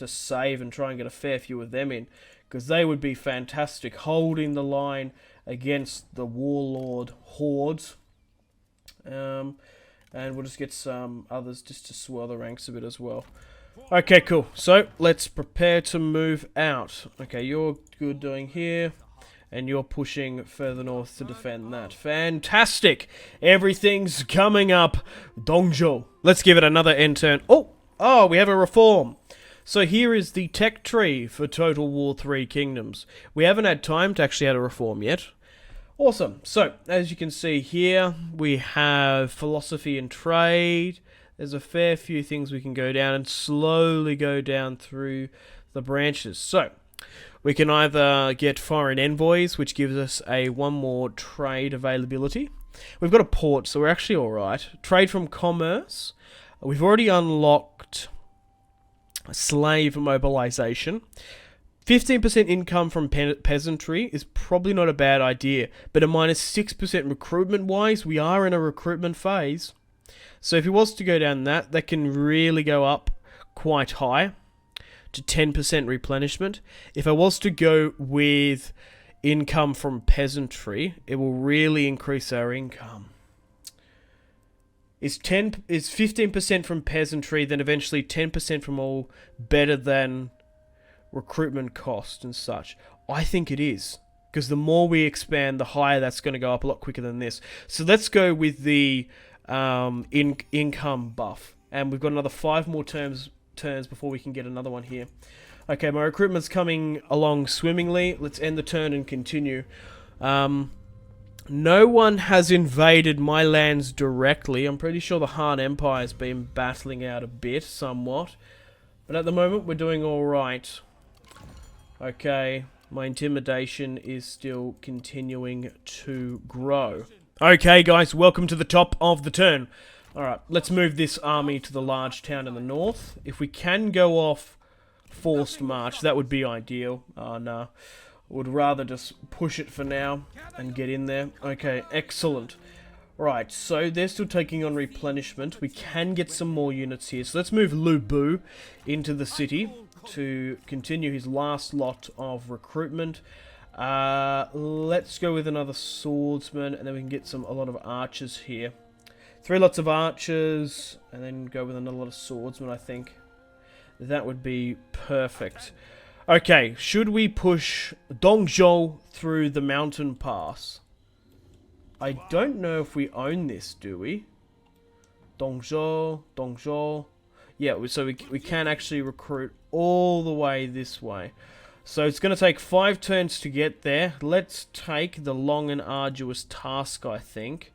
save and try and get a fair few of them in, because they would be fantastic, holding the line against the warlord hordes. And we'll just get some others just to swell the ranks a bit as well. Okay, cool. So, let's prepare to move out. Okay, you're good doing here. And you're pushing further north to defend that. Fantastic! Everything's coming up. Dongzhou. Let's give it another end turn. Oh, we have a reform. So here is the tech tree for Total War 3 Kingdoms. We haven't had time to actually add a reform yet. Awesome. So, as you can see here, we have philosophy and trade. There's a fair few things we can go down and slowly go down through the branches. So, we can either get foreign envoys, which gives us one more trade availability. We've got a port, so we're actually alright. Trade from commerce. We've already unlocked slave mobilization. 15% income from peasantry is probably not a bad idea, but a -6% recruitment-wise, we are in a recruitment phase. So if he was to go down that can really go up quite high to 10% replenishment. If I was to go with income from peasantry, it will really increase our income. Is 15% from peasantry, then eventually 10% from all better than recruitment cost and such? I think it is, because the more we expand, the higher that's going to go up a lot quicker than this. So let's go with the income buff, and we've got another 5 more turns before we can get another one here. Okay, my recruitment's coming along swimmingly. Let's end the turn and continue. No one has invaded my lands directly. I'm pretty sure the Han Empire's been battling out a bit, somewhat. But at the moment, we're doing alright. Okay, my intimidation is still continuing to grow. Okay, guys, welcome to the top of the turn. Alright, let's move this army to the large town in the north. If we can go off forced march, that would be ideal. No. Would rather just push it for now and get in there. Okay, excellent. Right, so they're still taking on replenishment. We can get some more units here. So let's move Lu Bu into the city to continue his last lot of recruitment. Let's go with another swordsman, and then we can get a lot of archers here. 3 lots of archers, and then go with another lot of swordsmen, I think. That would be perfect. Okay, should we push Dongzhou through the mountain pass? I don't know if we own this, do we? Dongzhou. Yeah, so we can actually recruit all the way this way. So it's going to take 5 turns to get there. Let's take the long and arduous task, I think.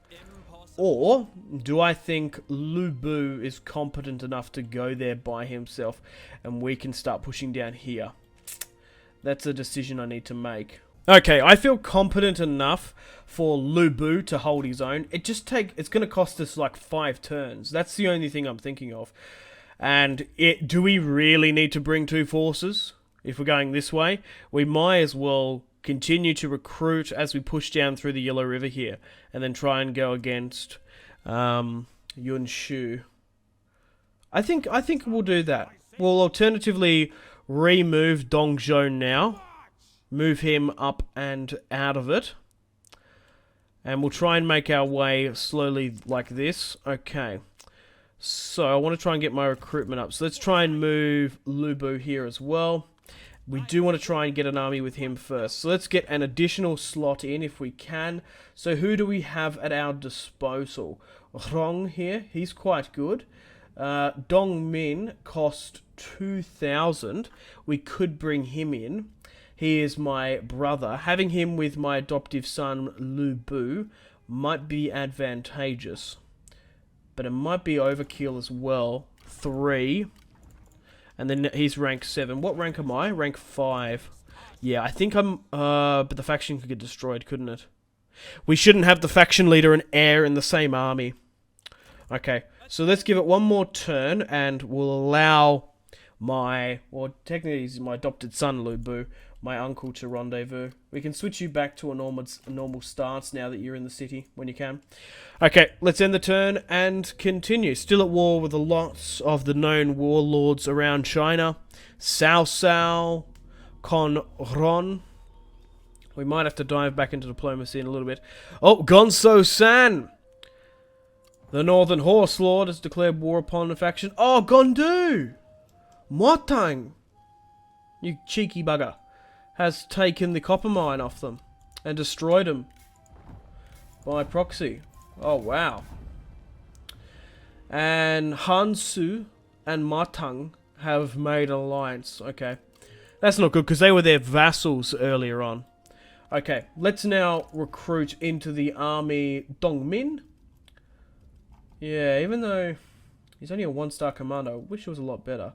Or do I think Lu Bu is competent enough to go there by himself and we can start pushing down here? That's a decision I need to make. Okay, I feel competent enough for Lu Bu to hold his own. It's going to cost us like 5 turns. That's the only thing I'm thinking of. And do we really need to bring 2 forces? If we're going this way, we might as well continue to recruit as we push down through the Yellow River here, and then try and go against Yun Shu. I think we'll do that. We'll alternatively remove Dongzhou now, move him up and out of it, and we'll try and make our way slowly like this. Okay. So I want to try and get my recruitment up. So let's try and move Lu Bu here as well. We do want to try and get an army with him first. So let's get an additional slot in if we can. So who do we have at our disposal? Rong here, he's quite good. Dong Min cost 2,000. We could bring him in. He is my brother. Having him with my adoptive son Lu Bu might be advantageous. But it might be overkill as well. 3. And then he's rank 7. What rank am I? Rank 5. Yeah, I think I'm... but the faction could get destroyed, couldn't it? We shouldn't have the faction leader and heir in the same army. Okay, so let's give it one more turn, and we'll allow my... Well, technically he's my adopted son, Lu Bu, my uncle, to rendezvous. We can switch you back to a normal stance now that you're in the city, when you can. Okay, let's end the turn and continue. Still at war with a lot of the known warlords around China. Cao Cao, Con Ron. We might have to dive back into diplomacy in a little bit. Oh, Gonso San! The Northern Horse Lord has declared war upon the faction. Oh, Gondu! Motang! You cheeky bugger. Has taken the copper mine off them. And destroyed them. By proxy. Oh, wow. And Hansu and Matang have made an alliance. Okay. That's not good, because they were their vassals earlier on. Okay, let's now recruit into the army Dongmin. Yeah, even though he's only a 1-star commander, I wish it was a lot better.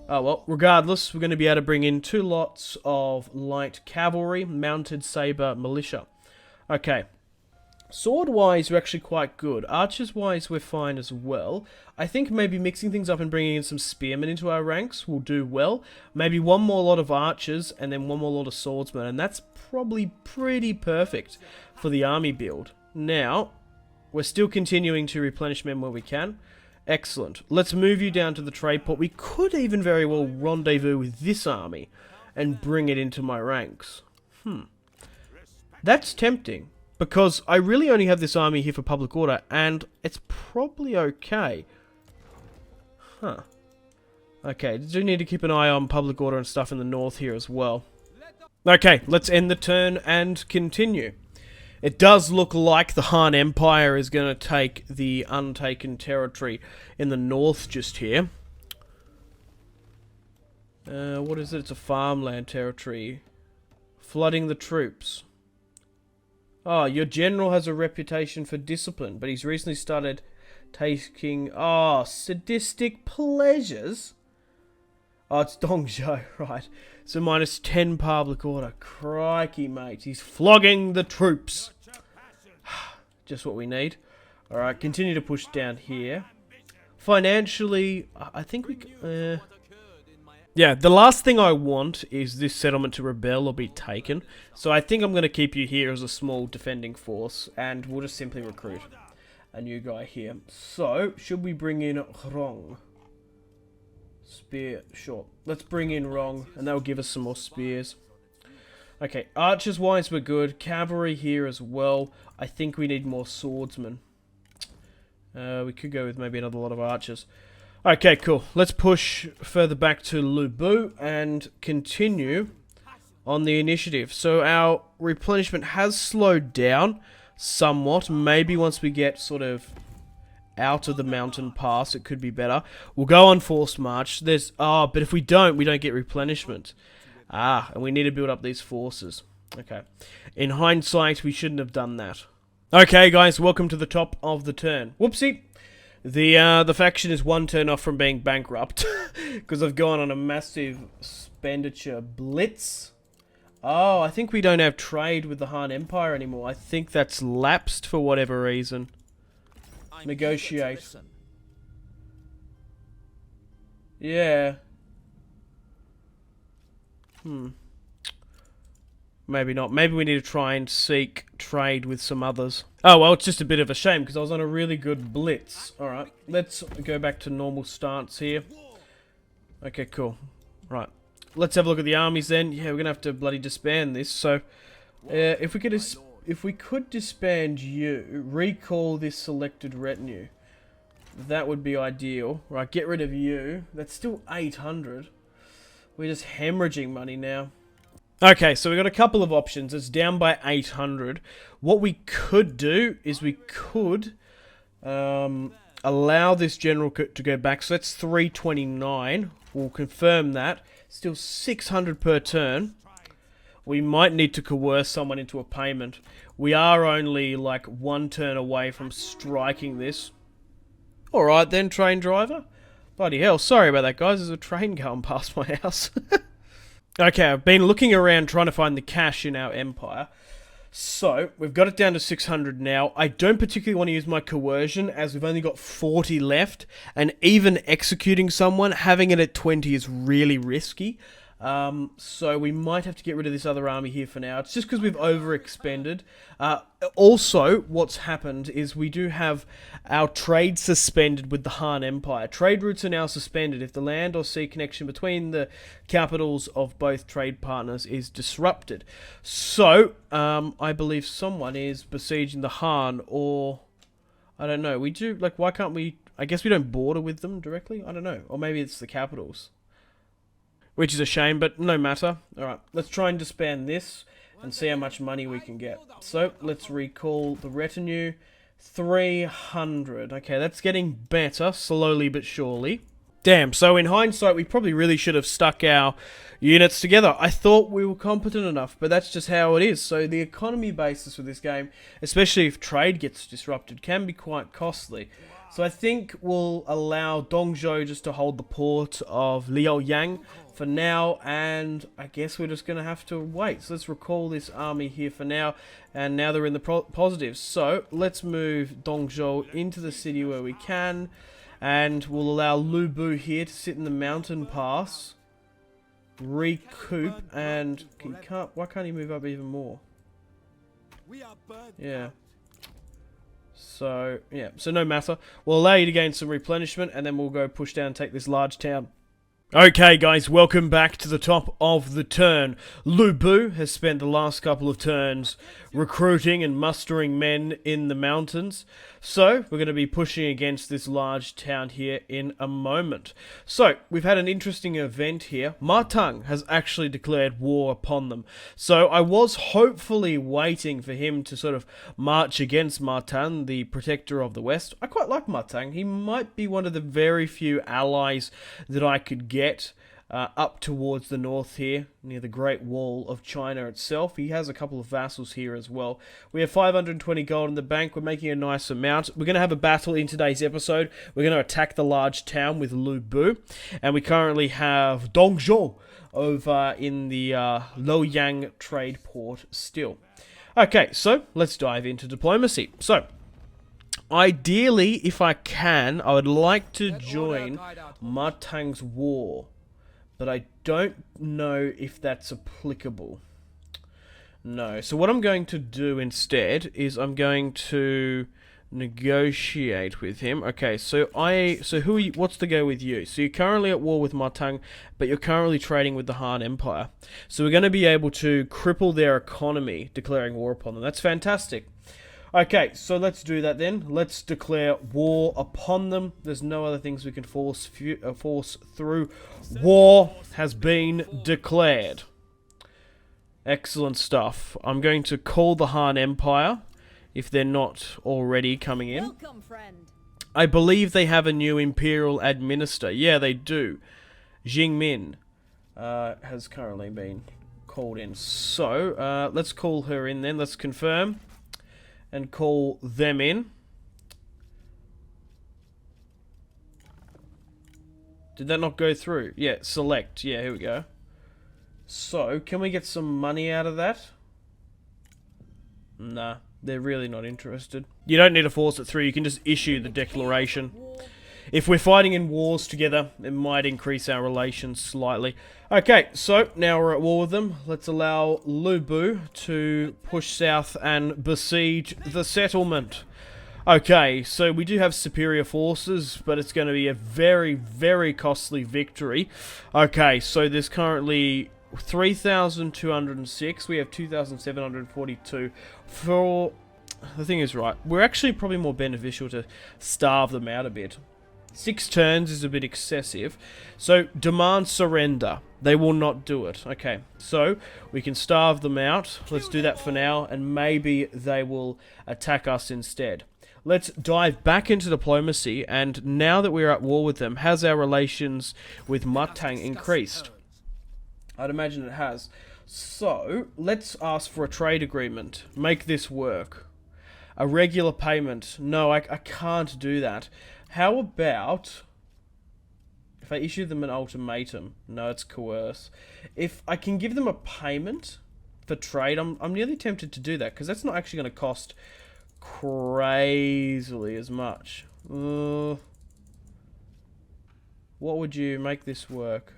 Oh well, regardless, we're going to be able to bring in 2 lots of light cavalry, mounted saber militia. Okay. Sword-wise, we're actually quite good. Archers-wise, we're fine as well. I think maybe mixing things up and bringing in some spearmen into our ranks will do well. Maybe one more lot of archers, and then one more lot of swordsmen, and that's probably pretty perfect for the army build. Now, we're still continuing to replenish men where we can. Excellent. Let's move you down to the trade port. We could even very well rendezvous with this army and bring it into my ranks. That's tempting. Because I really only have this army here for public order, and it's probably okay. Huh. Okay, do need to keep an eye on public order and stuff in the north here as well. Okay, let's end the turn and continue. It does look like the Han Empire is going to take the untaken territory in the north just here. What is it? It's a farmland territory. Flooding the troops. Oh, your general has a reputation for discipline, but he's recently started taking, sadistic pleasures. Oh, it's Dongzhou, right. So minus 10 public order. Crikey, mate. He's flogging the troops. Just what we need. Alright, continue to push down here. Financially, I think we... Yeah, the last thing I want is this settlement to rebel or be taken. So I think I'm going to keep you here as a small defending force, and we'll just simply recruit a new guy here. So, should we bring in Rong? Spear, sure. Let's bring in Rong, and that'll give us some more spears. Okay, archers-wise we're good. Cavalry here as well. I think we need more swordsmen. We could go with maybe another lot of archers. Okay, cool. Let's push further back to Lu Bu and continue on the initiative. So our replenishment has slowed down somewhat. Maybe once we get sort of out of the mountain pass, it could be better. We'll go on forced march. But if we don't get replenishment. And we need to build up these forces. Okay. In hindsight, we shouldn't have done that. Okay, guys, welcome to the top of the turn. Whoopsie. The faction is 1 turn off from being bankrupt because I've gone on a massive expenditure blitz. Oh, I think we don't have trade with the Han Empire anymore. I think that's lapsed for whatever reason. Negotiate. Yeah. Maybe not. Maybe we need to try and seek trade with some others. Oh, well, it's just a bit of a shame because I was on a really good blitz. Alright, let's go back to normal stance here. Okay, cool. Right. Let's have a look at the armies then. Yeah, we're going to have to bloody disband this. So, if we could disband you, recall this selected retinue. That would be ideal. Right, get rid of you. That's still 800. We're just hemorrhaging money now. Okay, so we've got a couple of options. It's down by 800. What we could do is we could allow this general to go back. So that's 329. We'll confirm that. Still 600 per turn. We might need to coerce someone into a payment. We are only like 1 turn away from striking this. Alright then, train driver. Bloody hell, sorry about that, guys. There's a train going past my house. Okay, I've been looking around trying to find the cash in our empire. So, we've got it down to 600 now. I don't particularly want to use my coercion, as we've only got 40 left, and even executing someone, having it at 20 is really risky. So we might have to get rid of this other army here for now. It's just because we've overexpended. Also, what's happened is we do have our trade suspended with the Han Empire. Trade routes are now suspended if the land or sea connection between the capitals of both trade partners is disrupted. So, I believe someone is besieging the Han, or I don't know. We do, like, why can't we? I guess we don't border with them directly. I don't know. Or maybe it's the capitals. Which is a shame, but no matter. Alright, let's try and disband this and see how much money we can get. So, let's recall the retinue. 300. Okay, that's getting better, slowly but surely. Damn, so in hindsight, we probably really should have stuck our units together. I thought we were competent enough, but that's just how it is. So the economy basis for this game, especially if trade gets disrupted, can be quite costly. So I think we'll allow Dongzhou just to hold the port of Liaoyang for now, and I guess we're just going to have to wait. So let's recall this army here for now, and now they're in the positives. So let's move Dongzhou into the city where we can, and we'll allow Lu Bu here to sit in the mountain pass, recoup, and he can't. Why can't he move up even more? Yeah. So, yeah, so no matter. We'll allow you to gain some replenishment, and then we'll go push down and take this large town. Okay, guys, welcome back to the top of the turn. Lu Bu has spent the last couple of turns recruiting and mustering men in the mountains. So, we're going to be pushing against this large town here in a moment. So, we've had an interesting event here. Ma Teng has actually declared war upon them. So, I was hopefully waiting for him to sort of march against Ma Teng, the protector of the West. I quite like Ma Teng. He might be one of the very few allies that I could get up towards the north here, near the Great Wall of China itself. He has a couple of vassals here as well. We have 520 gold in the bank. We're making a nice amount. We're going to have a battle in today's episode. We're going to attack the large town with Lu Bu. And we currently have Dongzhou over in the Luoyang trade port still. Okay, so let's dive into diplomacy. So, ideally, if I can, I would like to join Ma Teng's war, but I don't know if that's applicable. No. So what I'm going to do instead is I'm going to negotiate with him. Okay, so who are you, what's the go with you? So you're currently at war with Ma Teng, but you're currently trading with the Han Empire. So we're going to be able to cripple their economy, declaring war upon them. That's fantastic. Okay, so let's do that then. Let's declare war upon them. There's no other things we can force through. War has been declared. Excellent stuff. I'm going to call the Han Empire, if they're not already coming in. Welcome, friend. I believe they have a new Imperial Administrator. Yeah, they do. Jingmin has currently been called in. So, let's call her in then. Let's confirm. And call them in. Did that not go through? Yeah, select. Yeah, here we go. So, can we get some money out of that? Nah, they're really not interested. You don't need to force it through, you can just issue the declaration. If we're fighting in wars together, it might increase our relations slightly. Okay, so now we're at war with them. Let's allow Lu Bu to push south and besiege the settlement. Okay, so we do have superior forces, but it's going to be a very, very costly victory. Okay, so there's currently 3,206. We have 2,742. For the thing is, right, we're actually probably more beneficial to starve them out a bit. 6 turns is a bit excessive. So, demand surrender. They will not do it. Okay, so we can starve them out. Let's do that for now, and maybe they will attack us instead. Let's dive back into diplomacy, and now that we're at war with them, has our relations with Ma Teng increased? I'd imagine it has. So, let's ask for a trade agreement. Make this work. A regular payment. No, I can't do that. How about If I issue them an ultimatum, no, it's coerce. If I can give them a payment for trade, I'm nearly tempted to do that, because that's not actually going to cost crazily as much. What would you make this work?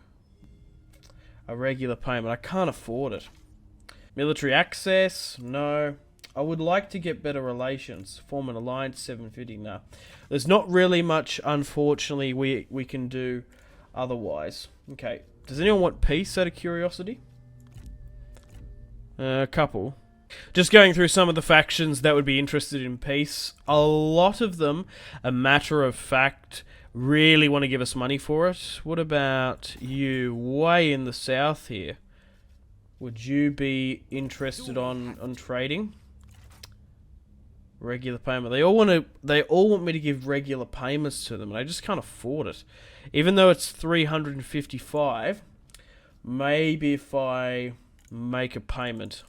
A regular payment. I can't afford it. Military access? No. I would like to get better relations. Form an alliance, 750. Nah. There's not really much, unfortunately, we can do otherwise. Okay. Does anyone want peace, out of curiosity? A couple. Just going through some of the factions that would be interested in peace. A lot of them, a matter of fact, really want to give us money for it. What about you, way in the south here? Would you be interested on trading? Regular payment. They all want me to give regular payments to them, and I just can't afford it. Even though it's 355, maybe if I make a payment,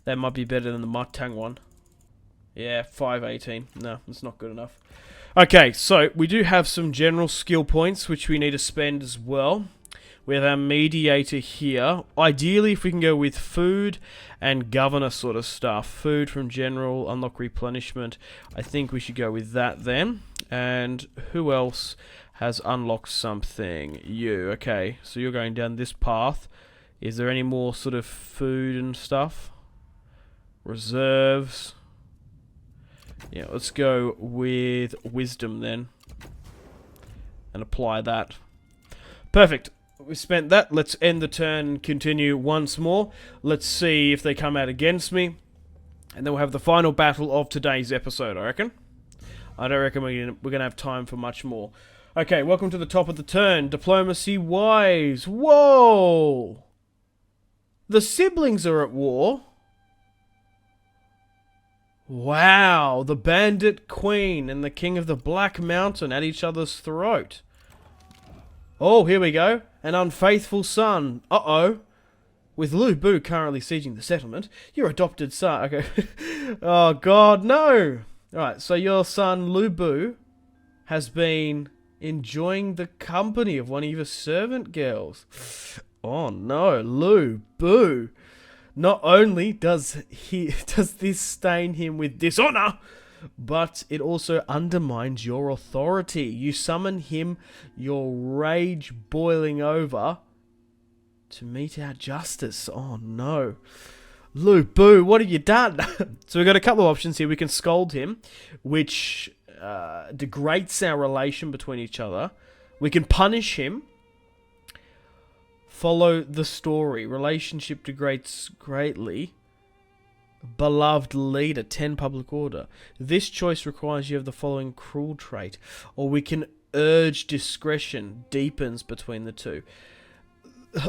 that might be better than the Matang one. Yeah, 518. No, that's not good enough. Okay, so we do have some general skill points which we need to spend as well. We have our mediator here. Ideally, if we can go with food and governor sort of stuff. Food from general, unlock replenishment. I think we should go with that then. And who else has unlocked something? You. Okay, so you're going down this path. Is there any more sort of food and stuff? Reserves. Yeah, let's go with wisdom then. And apply that. Perfect. We spent that. Let's end the turn and continue once more. Let's see if they come out against me. And then we'll have the final battle of today's episode, I reckon. I don't reckon we're going to have time for much more. Okay, welcome to the top of the turn. Diplomacy wise. Whoa! The siblings are at war. Wow, the Bandit Queen and the King of the Black Mountain at each other's throat. Oh, here we go. An unfaithful son. Uh-oh. With Lu Bu currently sieging the settlement, your adopted son... Okay. Oh, God, no. Alright, so your son, Lu Bu, has been enjoying the company of one of your servant girls. Oh, no. Lu Bu. Not only does this stain him with dishonor, but it also undermines your authority. You summon him, your rage boiling over, to mete out justice. Oh no. Lu Bu, what have you done? So we've got a couple of options here. We can scold him, which degrades our relation between each other. We can punish him. Follow the story. Relationship degrades greatly. Beloved leader, 10 public order. This choice requires you have the following cruel trait. Or we can urge discretion, deepens between the two.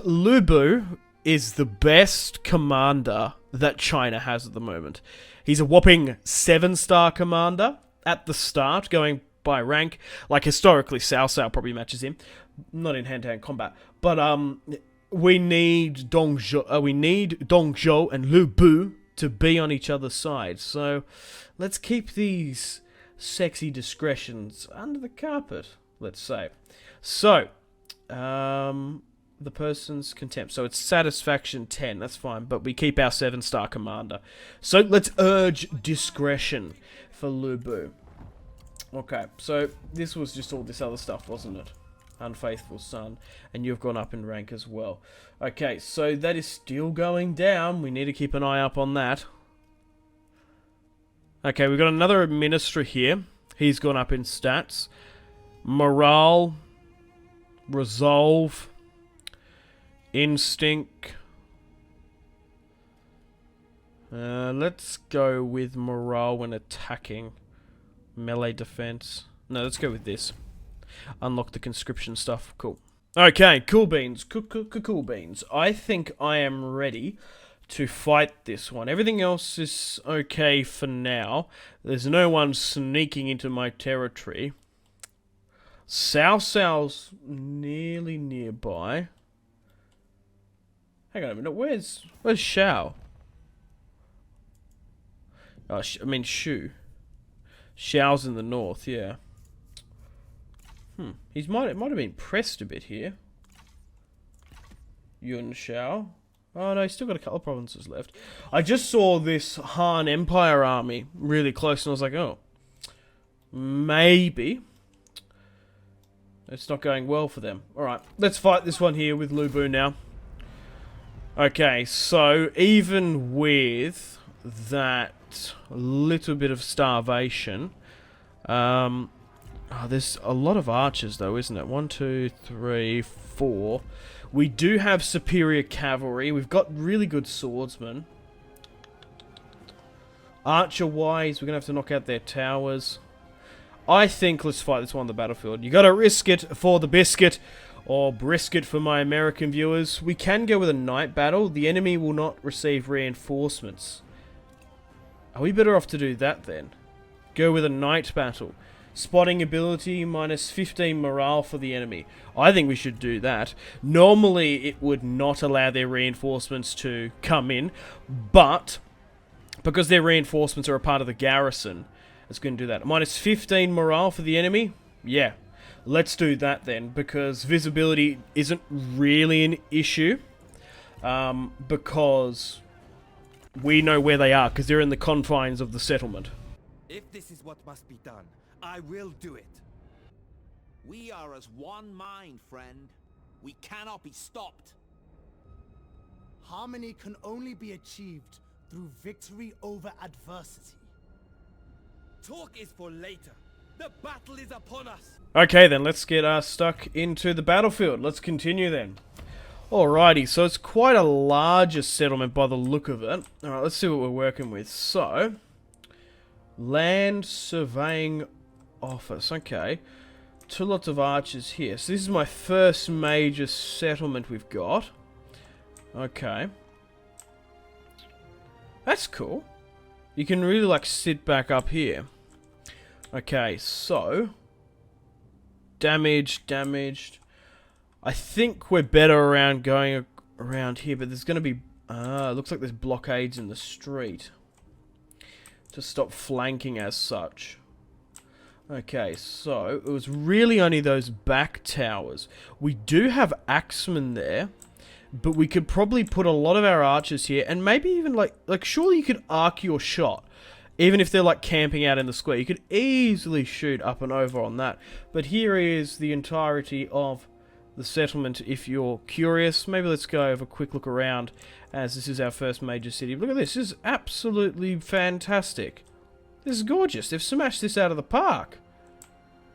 Lu Bu is the best commander that China has at the moment. He's a whopping 7-star commander at the start, going by rank. Like historically, Cao Cao probably matches him. Not in hand-to-hand combat. But we need Dong Zhuo and Lu Bu to be on each other's side. So let's keep these sexy discretions under the carpet, let's say. So, the person's contempt. So it's satisfaction 10, that's fine, but we keep our 7-star commander. So let's urge discretion for Lu Bu. Okay, so this was just all this other stuff, wasn't it? Unfaithful son, and you've gone up in rank as well. Okay, so that is still going down. We need to keep an eye up on that. Okay, we've got another minister here. He's gone up in stats. Morale, resolve, instinct. Let's go with morale when attacking. Melee defense. No, let's go with this. Unlock the conscription stuff. Cool. Okay, cool beans. Cool beans. I think I am ready to fight this one. Everything else is okay for now. There's no one sneaking into my territory. Cao Cao's nearly nearby. Hang on a minute. Where's Xiao? Oh, I mean Shu. Xiao's in the north, yeah. It might have been pressed a bit here. Yun Shao. Oh no, he's still got a couple of provinces left. I just saw this Han Empire army really close and I was like, oh, maybe it's not going well for them. Alright, let's fight this one here with Lu Bu now. Okay, so even with that little bit of starvation, there's a lot of archers though, isn't it? 1, 2, 3, 4. We do have superior cavalry. We've got really good swordsmen. Archer-wise, we're going to have to knock out their towers. I think let's fight this one on the battlefield. You got to risk it for the biscuit, or brisket for my American viewers. We can go with a night battle. The enemy will not receive reinforcements. Are we better off to do that then? Go with a night battle. Spotting ability, minus 15 morale for the enemy. I think we should do that. Normally, it would not allow their reinforcements to come in, but because their reinforcements are a part of the garrison, it's going to do that. Minus 15 morale for the enemy? Yeah. Let's do that then, because visibility isn't really an issue, because we know where they are, because they're in the confines of the settlement. If this is what must be done, I will do it. We are as one mind, friend. We cannot be stopped. Harmony can only be achieved through victory over adversity. Talk is for later. The battle is upon us. Okay then, let's get stuck into the battlefield. Let's continue then. Alrighty, so it's quite a larger settlement by the look of it. Alright, let's see what we're working with. So, land surveying office, okay. 2 lots of archers here. So this is my first major settlement we've got. Okay. That's cool. You can really like sit back up here. Okay, so damaged. I think we're better around going around here, but there's going to be looks like there's blockades in the street to stop flanking as such. Okay, so it was really only those back towers. We do have axemen there, but we could probably put a lot of our archers here, and maybe even like surely you could arc your shot. Even if they're like camping out in the square, you could easily shoot up and over on that. But here is the entirety of the settlement if you're curious. Maybe let's go have a quick look around, as this is our first major city. Look at this. This is absolutely fantastic. This is gorgeous. They've smashed this out of the park.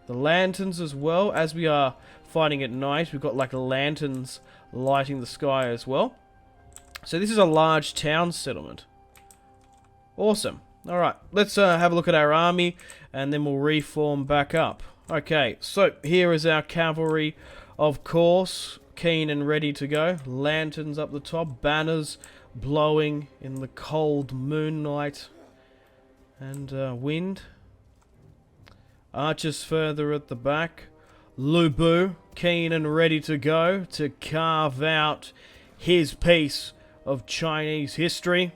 The lanterns as well. As we are fighting at night, we've got like lanterns lighting the sky as well. So this is a large town settlement. Awesome. Alright, let's have a look at our army, and then we'll reform back up. Okay, so here is our cavalry, of course, keen and ready to go. Lanterns up the top, banners blowing in the cold moonlight and wind. Archers further at the back. Lu Bu, keen and ready to go to carve out his piece of Chinese history.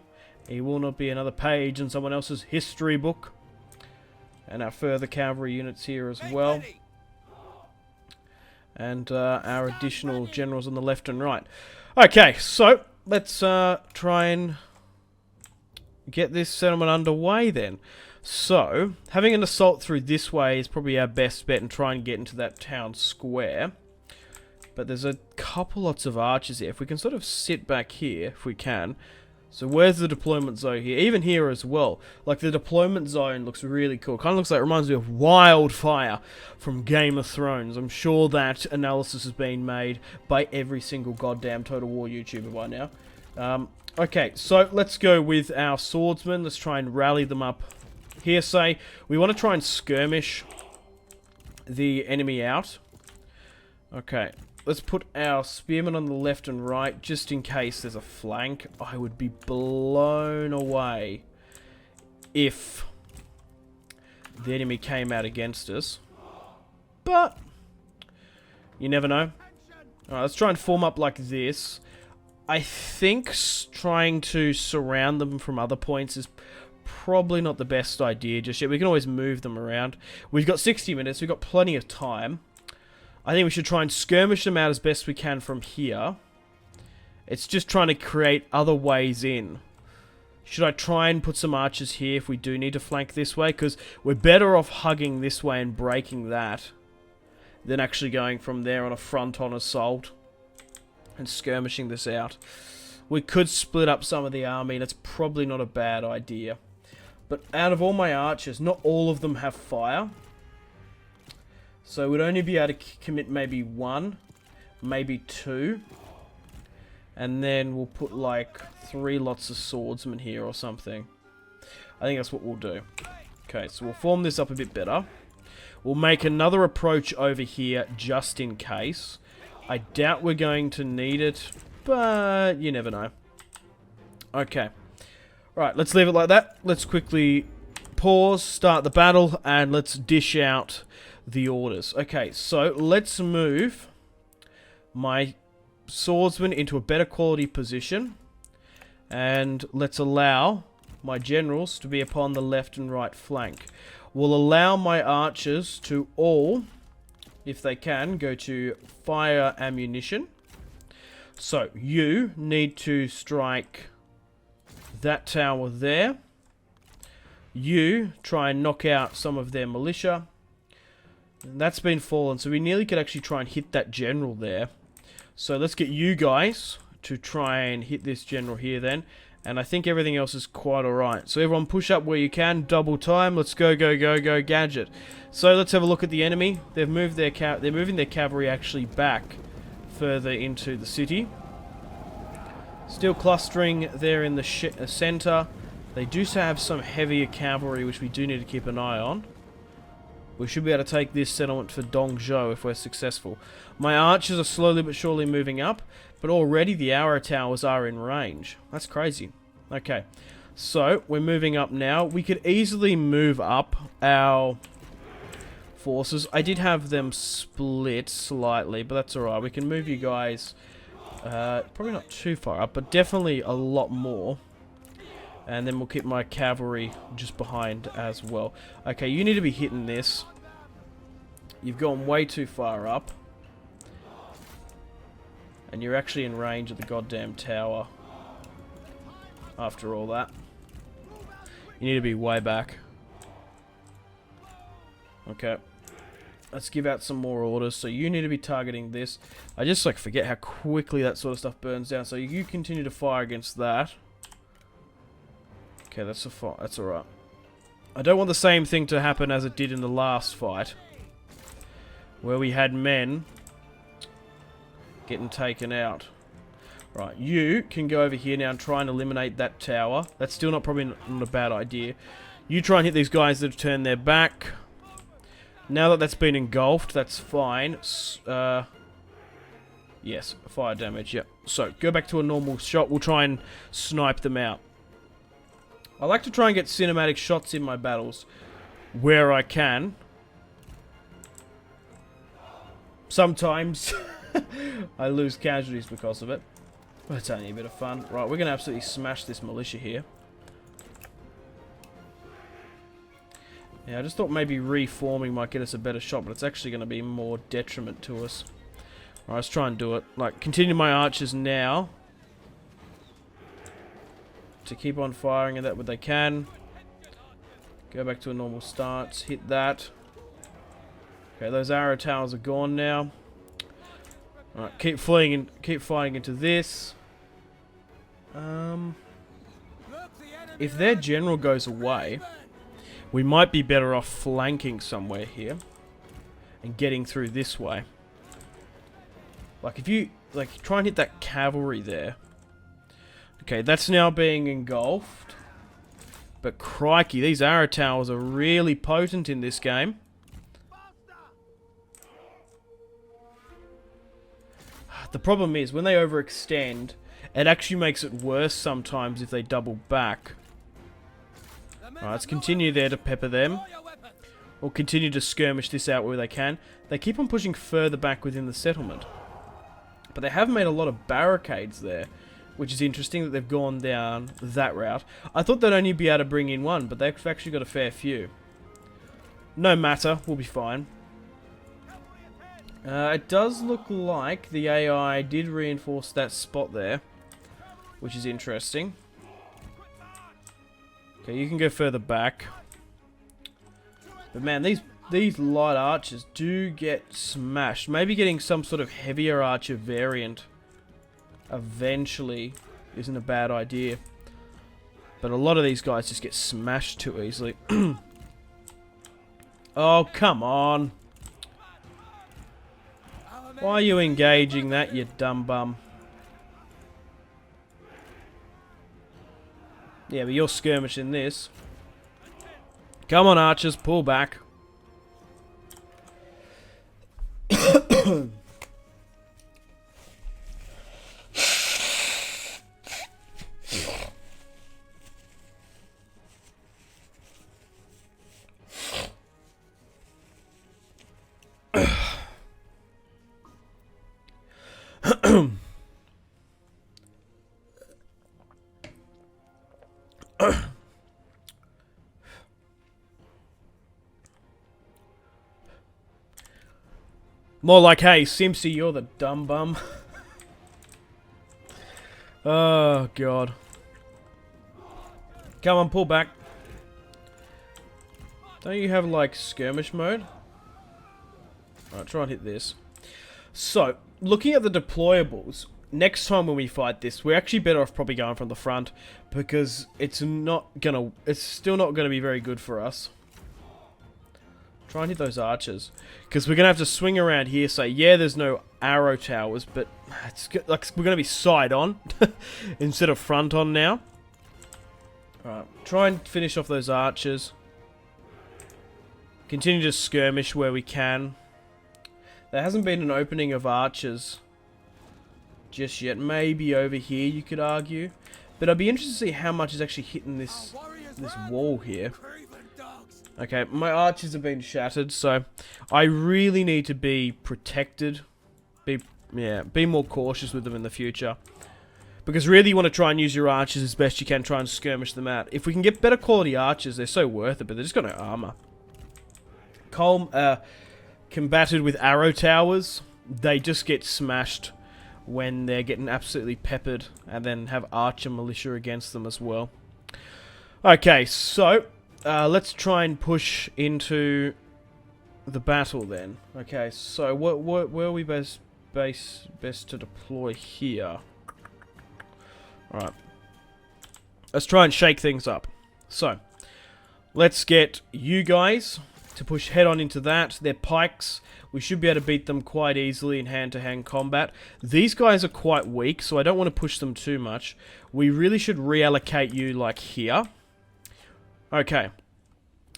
He will not be another page in someone else's history book. And our further cavalry units here as well. And our additional generals on the left and right. Okay, so let's try and get this settlement underway then. So, having an assault through this way is probably our best bet and try and get into that town square. But there's a couple lots of archers here. If we can sort of sit back here, if we can. So where's the deployment zone here? Even here as well. Like the deployment zone looks really cool. Kind of looks like, it reminds me of Wildfire from Game of Thrones. I'm sure that analysis has been made by every single goddamn Total War YouTuber by now. Okay, so let's go with our swordsmen. Let's try and rally them up. Here, say, we want to try and skirmish the enemy out. Okay, let's put our spearmen on the left and right, just in case there's a flank. I would be blown away if the enemy came out against us. But you never know. Alright, let's try and form up like this. I think trying to surround them from other points is probably not the best idea just yet. We can always move them around. We've got 60 minutes. We've got plenty of time. I think we should try and skirmish them out as best we can from here. It's just trying to create other ways in. Should I try and put some archers here if we do need to flank this way? Because we're better off hugging this way and breaking that than actually going from there on a front-on assault and skirmishing this out. We could split up some of the army, and it's probably not a bad idea. But out of all my archers, not all of them have fire. So we'd only be able to commit maybe 1, maybe 2. And then we'll put like 3 lots of swordsmen here or something. I think that's what we'll do. Okay, so we'll form this up a bit better. We'll make another approach over here just in case. I doubt we're going to need it, but you never know. Okay. Right, let's leave it like that. Let's quickly pause, start the battle, and let's dish out the orders. Okay, so let's move my swordsman into a better quality position, and let's allow my generals to be upon the left and right flank. We'll allow my archers to all, if they can, go to fire ammunition. So you need to strike that tower there. You try and knock out some of their militia. That's been fallen, so we nearly could actually try and hit that general there. So let's get you guys to try and hit this general here then. And I think everything else is quite alright. So everyone push up where you can, double time. Let's go, go, go, go, gadget. So let's have a look at the enemy. They've moved their they're moving their cavalry actually back further into the city. Still clustering there in the center. They do have some heavier cavalry, which we do need to keep an eye on. We should be able to take this settlement for Zhuo if we're successful. My archers are slowly but surely moving up, but already the arrow towers are in range. That's crazy. Okay, so we're moving up now. We could easily move up our forces. I did have them split slightly, but that's alright. We can move you guys probably not too far up, but definitely a lot more. And then we'll keep my cavalry just behind as well. Okay, you need to be hitting this. You've gone way too far up. And you're actually in range of the goddamn tower. After all that. You need to be way back. Okay. Let's give out some more orders. So you need to be targeting this. I just like forget how quickly that sort of stuff burns down. So you continue to fire against that. Okay, that's alright. I don't want the same thing to happen as it did in the last fight. Where we had men getting taken out. Right, you can go over here now and try and eliminate that tower. That's still probably not a bad idea. You try and hit these guys that have turned their back. Now that that's been engulfed, that's fine. Yes, fire damage, yep. So, go back to a normal shot. We'll try and snipe them out. I like to try and get cinematic shots in my battles where I can. Sometimes I lose casualties because of it. But it's only a bit of fun. Right, we're going to absolutely smash this militia here. Yeah, I just thought maybe reforming might get us a better shot, but it's actually going to be more detriment to us. Alright, let's try and do it. Like, continue my archers now. To keep on firing at that what they can. Go back to a normal stance. Hit that. Okay, those arrow towers are gone now. Alright, keep fleeing and keep fighting into this. If their general goes away, we might be better off flanking somewhere here and getting through this way. Like if you try and hit that cavalry there. Okay, that's now being engulfed. But crikey, these arrow towers are really potent in this game. The problem is, when they overextend, it actually makes it worse sometimes if they double back. Alright, let's continue there to pepper them. Or continue to skirmish this out where they can. They keep on pushing further back within the settlement. But they have made a lot of barricades there. Which is interesting that they've gone down that route. I thought they'd only be able to bring in one, but they've actually got a fair few. No matter, we'll be fine. It does look like the AI did reinforce that spot there, which is interesting. Okay, you can go further back. But man, these light archers do get smashed. Maybe getting some sort of heavier archer variant eventually isn't a bad idea. But a lot of these guys just get smashed too easily. Oh, come on. Why are you engaging that, you dumb bum? Yeah, but you're skirmishing this. Come on, archers, pull back. More like, hey, Simpzy, you're the dumb bum. Oh, God. Come on, pull back. Don't you have, like, skirmish mode? Alright, try and hit this. So, looking at the deployables, next time when we fight this, we're actually better off probably going from the front, because it's still not gonna be very good for us. Try and hit those archers, because we're gonna have to swing around here. Say, yeah, there's no arrow towers, but it's like we're gonna be side on instead of front on now. Alright, try and finish off those archers. Continue to skirmish where we can. There hasn't been an opening of archers just yet. Maybe over here, you could argue. But I'd be interested to see how much is actually hitting this wall here. Okay, my archers have been shattered, so I really need to be protected. Be more cautious with them in the future. Because really you want to try and use your archers as best you can, try and skirmish them out. If we can get better quality archers, they're so worth it, but they're just got no armor. Combated with arrow towers, they just get smashed when they're getting absolutely peppered, and then have archer militia against them as well. Okay, so let's try and push into the battle then. Okay, so where are we best to deploy here? Alright. Let's try and shake things up. So, let's get you guys to push head on into that. They're pikes. We should be able to beat them quite easily in hand-to-hand combat. These guys are quite weak, so I don't want to push them too much. We really should reallocate you like here. Okay.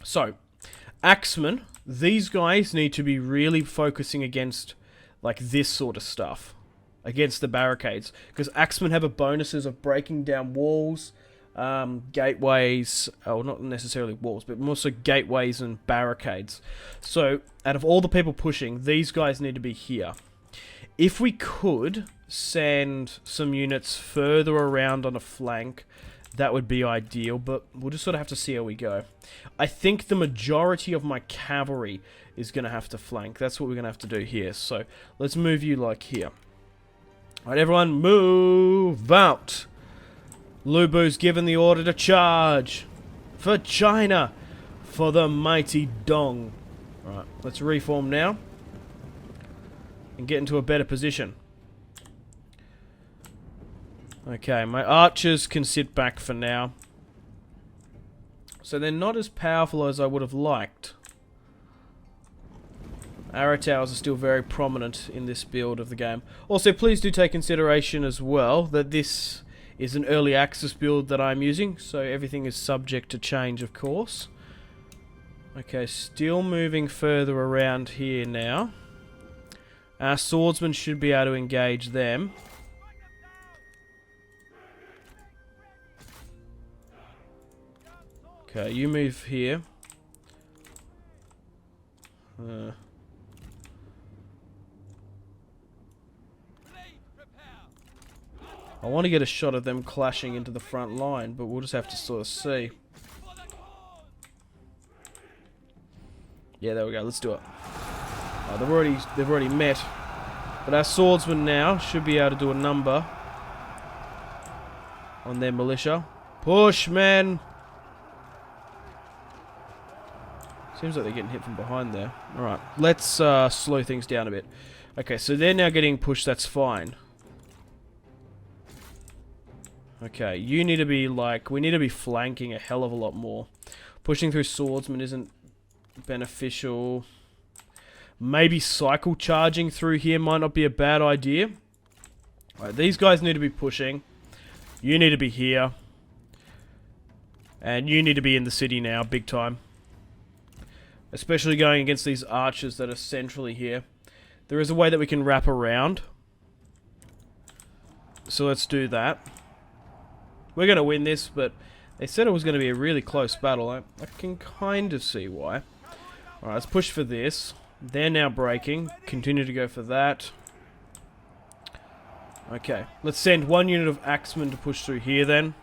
So, Axemen, these guys need to be really focusing against like this sort of stuff. Against the barricades. Because Axemen have a bonuses of breaking down walls, gateways, not necessarily walls, but also gateways and barricades. So, out of all the people pushing, these guys need to be here. If we could send some units further around on a flank, that would be ideal, but we'll just sort of have to see how we go. I think the majority of my cavalry is going to have to flank. That's what we're going to have to do here. So, let's move you like here. Alright, everyone, move out! Lubu's given the order to charge! For China! For the mighty Dong! Alright, let's reform now. And get into a better position. Okay, my archers can sit back for now. So they're not as powerful as I would have liked. Arrow towers are still very prominent in this build of the game. Also, please do take consideration as well that this is an early access build that I'm using, so everything is subject to change, of course. Okay, still moving further around here now. Our swordsmen should be able to engage them. Okay, you move here. I want to get a shot of them clashing into the front line, but we'll just have to sort of see. Yeah, there we go. Let's do it. Oh, they've already met. But our swordsmen now should be able to do a number on their militia. Push, men! Seems like they're getting hit from behind there. Alright, let's slow things down a bit. Okay, so they're now getting pushed, that's fine. Okay, you need to be like... We need to be flanking a hell of a lot more. Pushing through swordsmen isn't beneficial. Maybe cycle charging through here might not be a bad idea. Alright, these guys need to be pushing. You need to be here. And you need to be in the city now, big time. Especially going against these archers that are centrally here. There is a way that we can wrap around. So let's do that. We're going to win this, but they said it was going to be a really close battle. I can kind of see why. Alright, let's push for this. They're now breaking. Continue to go for that. Okay, let's send one unit of axemen to push through here then.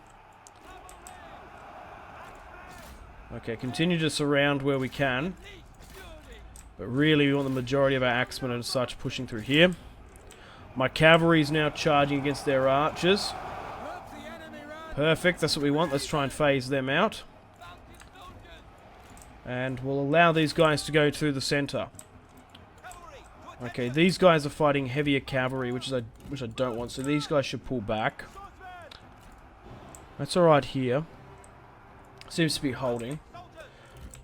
Okay, continue to surround where we can. But really, we want the majority of our axemen and such pushing through here. My cavalry is now charging against their archers. Perfect, that's what we want. Let's try and phase them out. And we'll allow these guys to go through the center. Okay, these guys are fighting heavier cavalry, which I don't want. So these guys should pull back. That's alright here. Seems to be holding.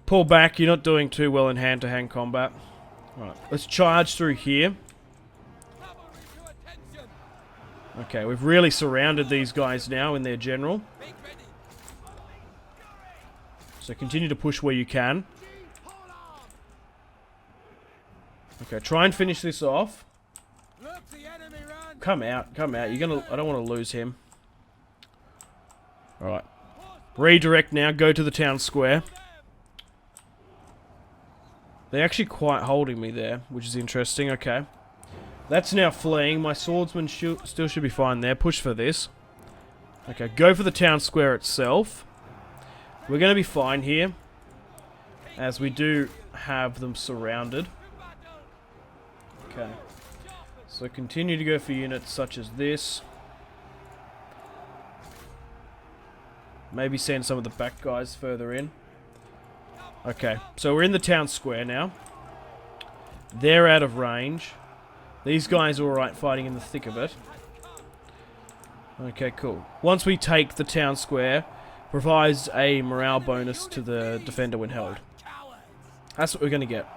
Pull back, you're not doing too well in hand-to-hand combat. Right, let's charge through here. Okay, we've really surrounded these guys now in their general. So continue to push where you can. Okay, try and finish this off. Come out, come out. You're gonna... I don't want to lose him. Alright. Redirect now, go to the town square. They're actually quite holding me there, which is interesting. Okay. That's now fleeing. My swordsman still should be fine there. Push for this. Okay, go for the town square itself. We're going to be fine here, as we do have them surrounded. Okay. So continue to go for units such as this. Maybe send some of the back guys further in. Okay, so we're in the town square now. They're out of range. These guys are alright fighting in the thick of it. Okay, cool. Once we take the town square, provides a morale bonus to the defender when held. That's what we're going to get.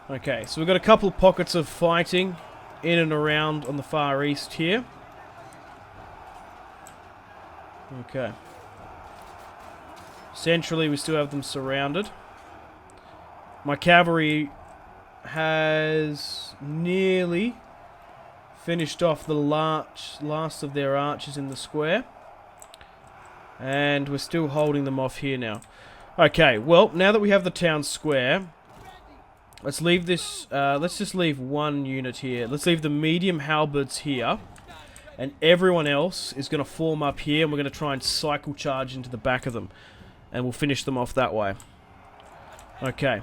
Okay, so we've got a couple of pockets of fighting in and around on the far east here. Okay. Centrally, we still have them surrounded. My cavalry has nearly finished off the last of their archers in the square. And we're still holding them off here now. Okay, well, now that we have the town square, let's leave this, let's just leave one unit here. Let's leave the medium halberds here. And everyone else is going to form up here, and we're going to try and cycle charge into the back of them. And we'll finish them off that way. Okay.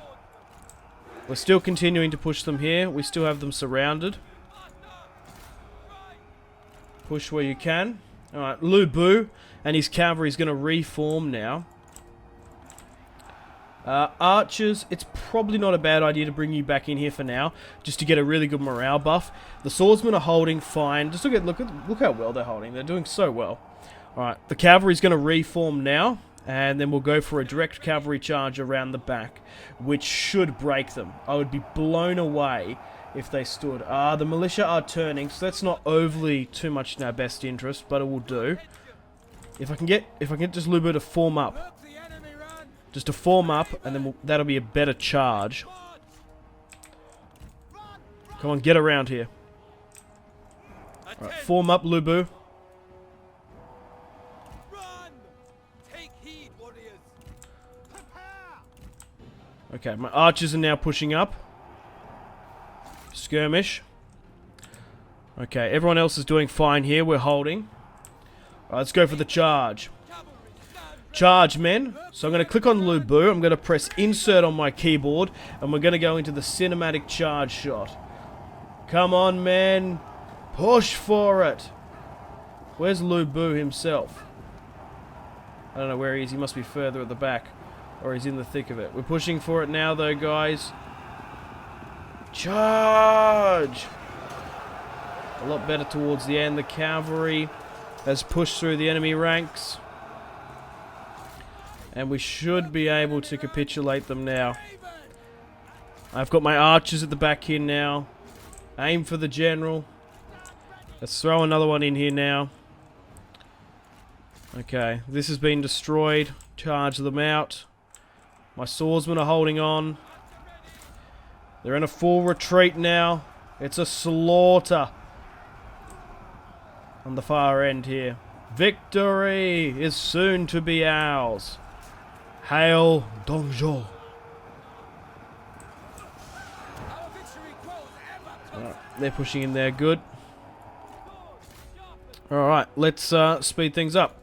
We're still continuing to push them here. We still have them surrounded. Push where you can. Alright, Lu Bu and his cavalry is going to reform now. Archers, it's probably not a bad idea to bring you back in here for now, just to get a really good morale buff. The swordsmen are holding fine. Just look how well they're holding. They're doing so well. Alright, the cavalry is going to reform now. And then we'll go for a direct cavalry charge around the back, which should break them. I would be blown away if they stood. The militia are turning, so that's not overly too much in our best interest, but it will do. If I can get just a little bit to form up. Just to form up, and then that'll be a better charge. Come on, get around here. Alright, form up, Lu Bu. Okay, my archers are now pushing up. Skirmish. Okay, everyone else is doing fine here. We're holding. Alright, let's go for the charge. Charge, men. So I'm going to click on Lu Bu. I'm going to press insert on my keyboard. And we're going to go into the cinematic charge shot. Come on, men. Push for it. Where's Lu Bu himself? I don't know where he is. He must be further at the back. Or he's in the thick of it. We're pushing for it now, though, guys. Charge! A lot better towards the end. The cavalry has pushed through the enemy ranks. And we should be able to capitulate them now. I've got my archers at the back here now. Aim for the general. Let's throw another one in here now. Okay, this has been destroyed. Charge them out. My swordsmen are holding on. They're in a full retreat now. It's a slaughter on the far end here. Victory is soon to be ours. Hail Dong Zhuo. They're pushing in there, good. Alright, let's speed things up.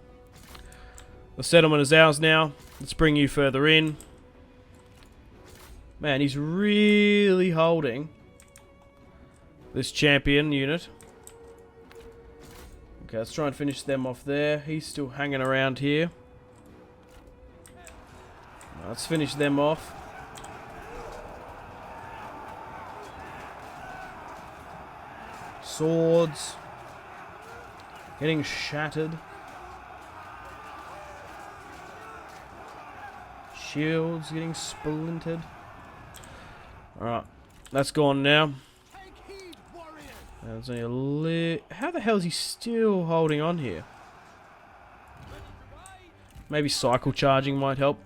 The settlement is ours now. Let's bring you further in. Man, he's really holding this champion unit. Okay, let's try and finish them off there. He's still hanging around here. Let's finish them off. Swords getting shattered. Shields getting splintered. Alright, that's gone now. There's only a how the hell is he still holding on here? Maybe cycle charging might help.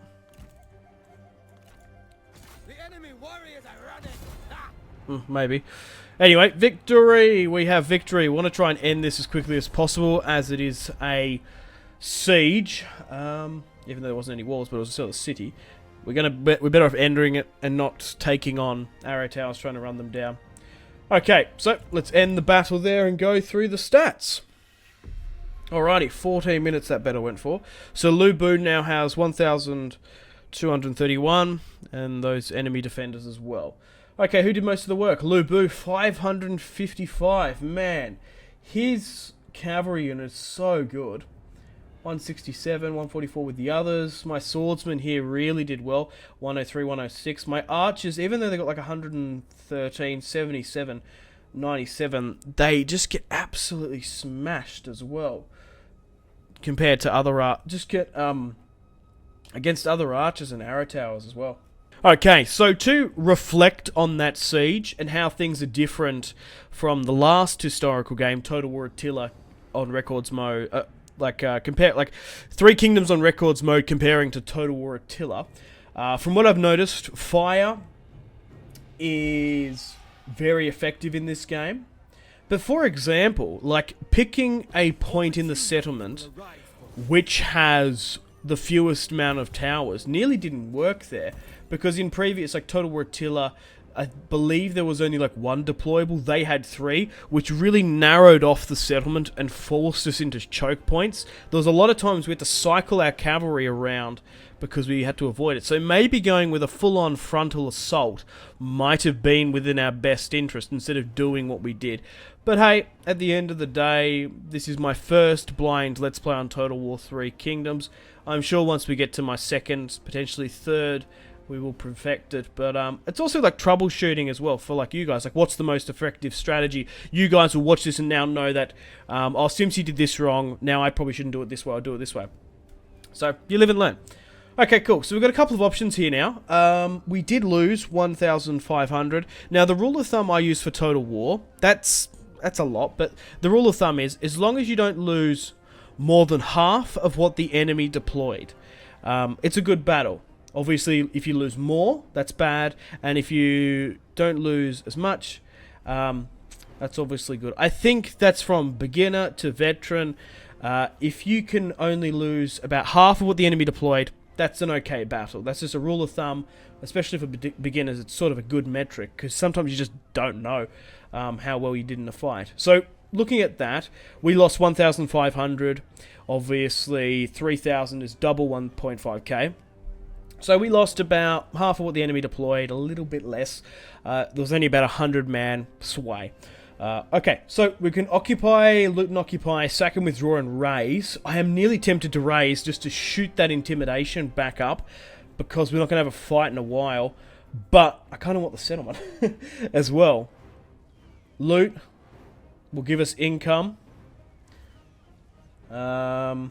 Maybe. Anyway, victory! We have victory. We want to try and end this as quickly as possible, as it is a siege. Even though there wasn't any walls, but it was still a city. We're better off entering it and not taking on arrow towers, trying to run them down. Okay, so let's end the battle there and go through the stats. Alrighty, 14 minutes that battle went for. So Lu Bu now has 1,231, and those enemy defenders as well. Okay, who did most of the work? Lu Bu, 555. Man, his cavalry unit is so good. 167, 144 with the others. My swordsmen here really did well. 103, 106. My archers, even though they got like 113, 77, 97, they just get absolutely smashed as well. Compared to other against other archers and arrow towers as well. Okay, so to reflect on that siege and how things are different from the last historical game, Total War Attila on Records mode, compare Three Kingdoms on Records mode comparing to Total War Attila. From what I've noticed, fire is very effective in this game. But for example, like picking a point in the settlement which has the fewest amount of towers nearly didn't work there, because in previous, like Total War Attila, I believe there was only like one deployable. They had 3, which really narrowed off the settlement and forced us into choke points. There was a lot of times we had to cycle our cavalry around because we had to avoid it. So maybe going with a full-on frontal assault might have been within our best interest instead of doing what we did. But hey, at the end of the day, this is my first blind Let's Play on Total War 3 Kingdoms. I'm sure once we get to my second, potentially third, we will perfect it. But it's also like troubleshooting as well for like you guys. Like, what's the most effective strategy? You guys will watch this and now know that, oh, Simpzy did this wrong. Now I probably shouldn't do it this way. I'll do it this way. So you live and learn. Okay, cool. So we've got a couple of options here now. We did lose 1,500. Now the rule of thumb I use for Total War, that's a lot, but the rule of thumb is as long as you don't lose more than half of what the enemy deployed, it's a good battle. Obviously, if you lose more, that's bad, and if you don't lose as much, that's obviously good. I think that's from beginner to veteran. If you can only lose about half of what the enemy deployed, that's an okay battle. That's just a rule of thumb, especially for beginners. It's sort of a good metric, because sometimes you just don't know. how well you did in the fight. So, looking at that, we lost 1,500. Obviously, 3,000 is double 1.5k. So we lost about half of what the enemy deployed, a little bit less. There was only about 100-man sway. Okay, so we can occupy, loot and occupy, sack and withdraw, and raise. I am nearly tempted to raise just to shoot that intimidation back up, because we're not going to have a fight in a while. But I kind of want the settlement as well. Loot will give us income. I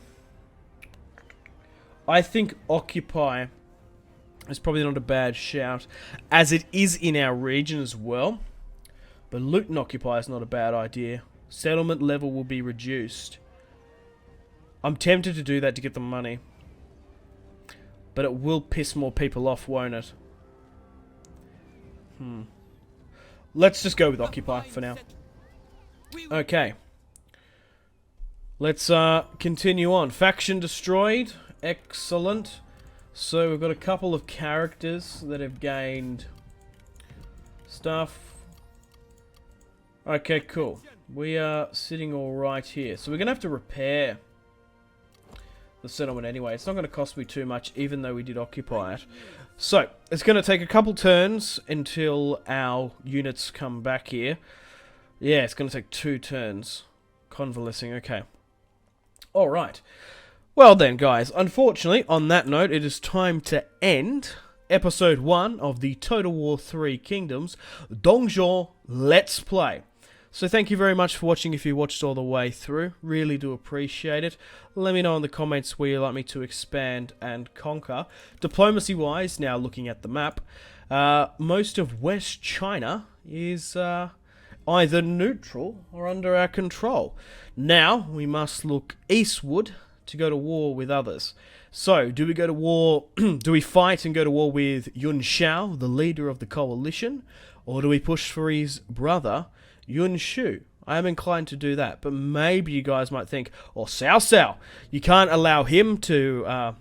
think occupy is probably not a bad shout, as it is in our region as well. But loot and occupy is not a bad idea. Settlement level will be reduced. I'm tempted to do that to get the money, but it will piss more people off, won't it? Let's just go with occupy for now. Okay. Let's continue on. Faction destroyed. Excellent. So we've got a couple of characters that have gained stuff. Okay, cool. We are sitting all right here. So we're going to have to repair the settlement anyway. It's not going to cost me too much, even though we did occupy it. So, it's going to take a couple turns until our units come back here. Yeah, it's going to take 2 turns. Convalescing, okay. Alright. Well then, guys, unfortunately, on that note, it is time to end Episode 1 of the Total War 3 Kingdoms Dongzhou Let's Play. So thank you very much for watching if you watched all the way through. Really do appreciate it. Let me know in the comments where you'd like me to expand and conquer. Diplomacy-wise, now looking at the map, most of West China is either neutral or under our control. Now, we must look eastward to go to war with others. So, do we go to war, do we fight and go to war with Yun Shao, the leader of the coalition? Or do we push for his brother, Yun Shu? I am inclined to do that, but maybe you guys might think, oh, Cao Cao, you can't allow him to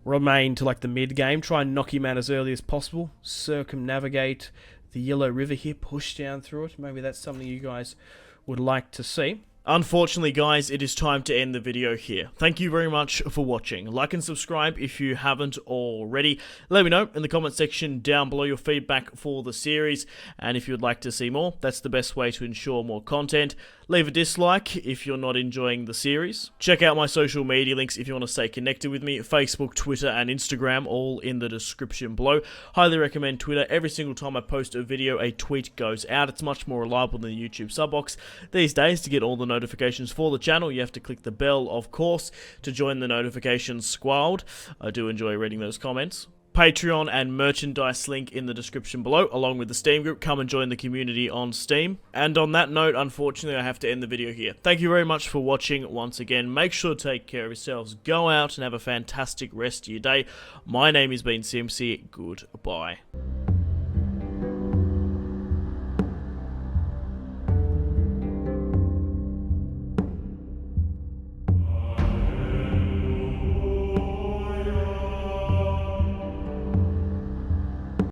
remain to like the mid-game, try and knock him out as early as possible, circumnavigate the Yellow River here, push down through it. Maybe that's something you guys would like to see. Unfortunately, guys, it is time to end the video here. Thank you very much for watching. Like and subscribe if you haven't already. Let me know in the comment section down below your feedback for the series. And if you'd like to see more, that's the best way to ensure more content. Leave a dislike if you're not enjoying the series. Check out my social media links if you want to stay connected with me. Facebook, Twitter, and Instagram, all in the description below. Highly recommend Twitter. Every single time I post a video, a tweet goes out. It's much more reliable than the YouTube sub box. These days, to get all the notifications for the channel, you have to click the bell, of course, to join the notifications squad. I do enjoy reading those comments. Patreon and merchandise link in the description below, along with the Steam group. Come and join the community on Steam. And on that note, unfortunately, I have to end the video here. Thank you very much for watching once again. Make sure to take care of yourselves. Go out and have a fantastic rest of your day. My name has been Simpzy. Goodbye.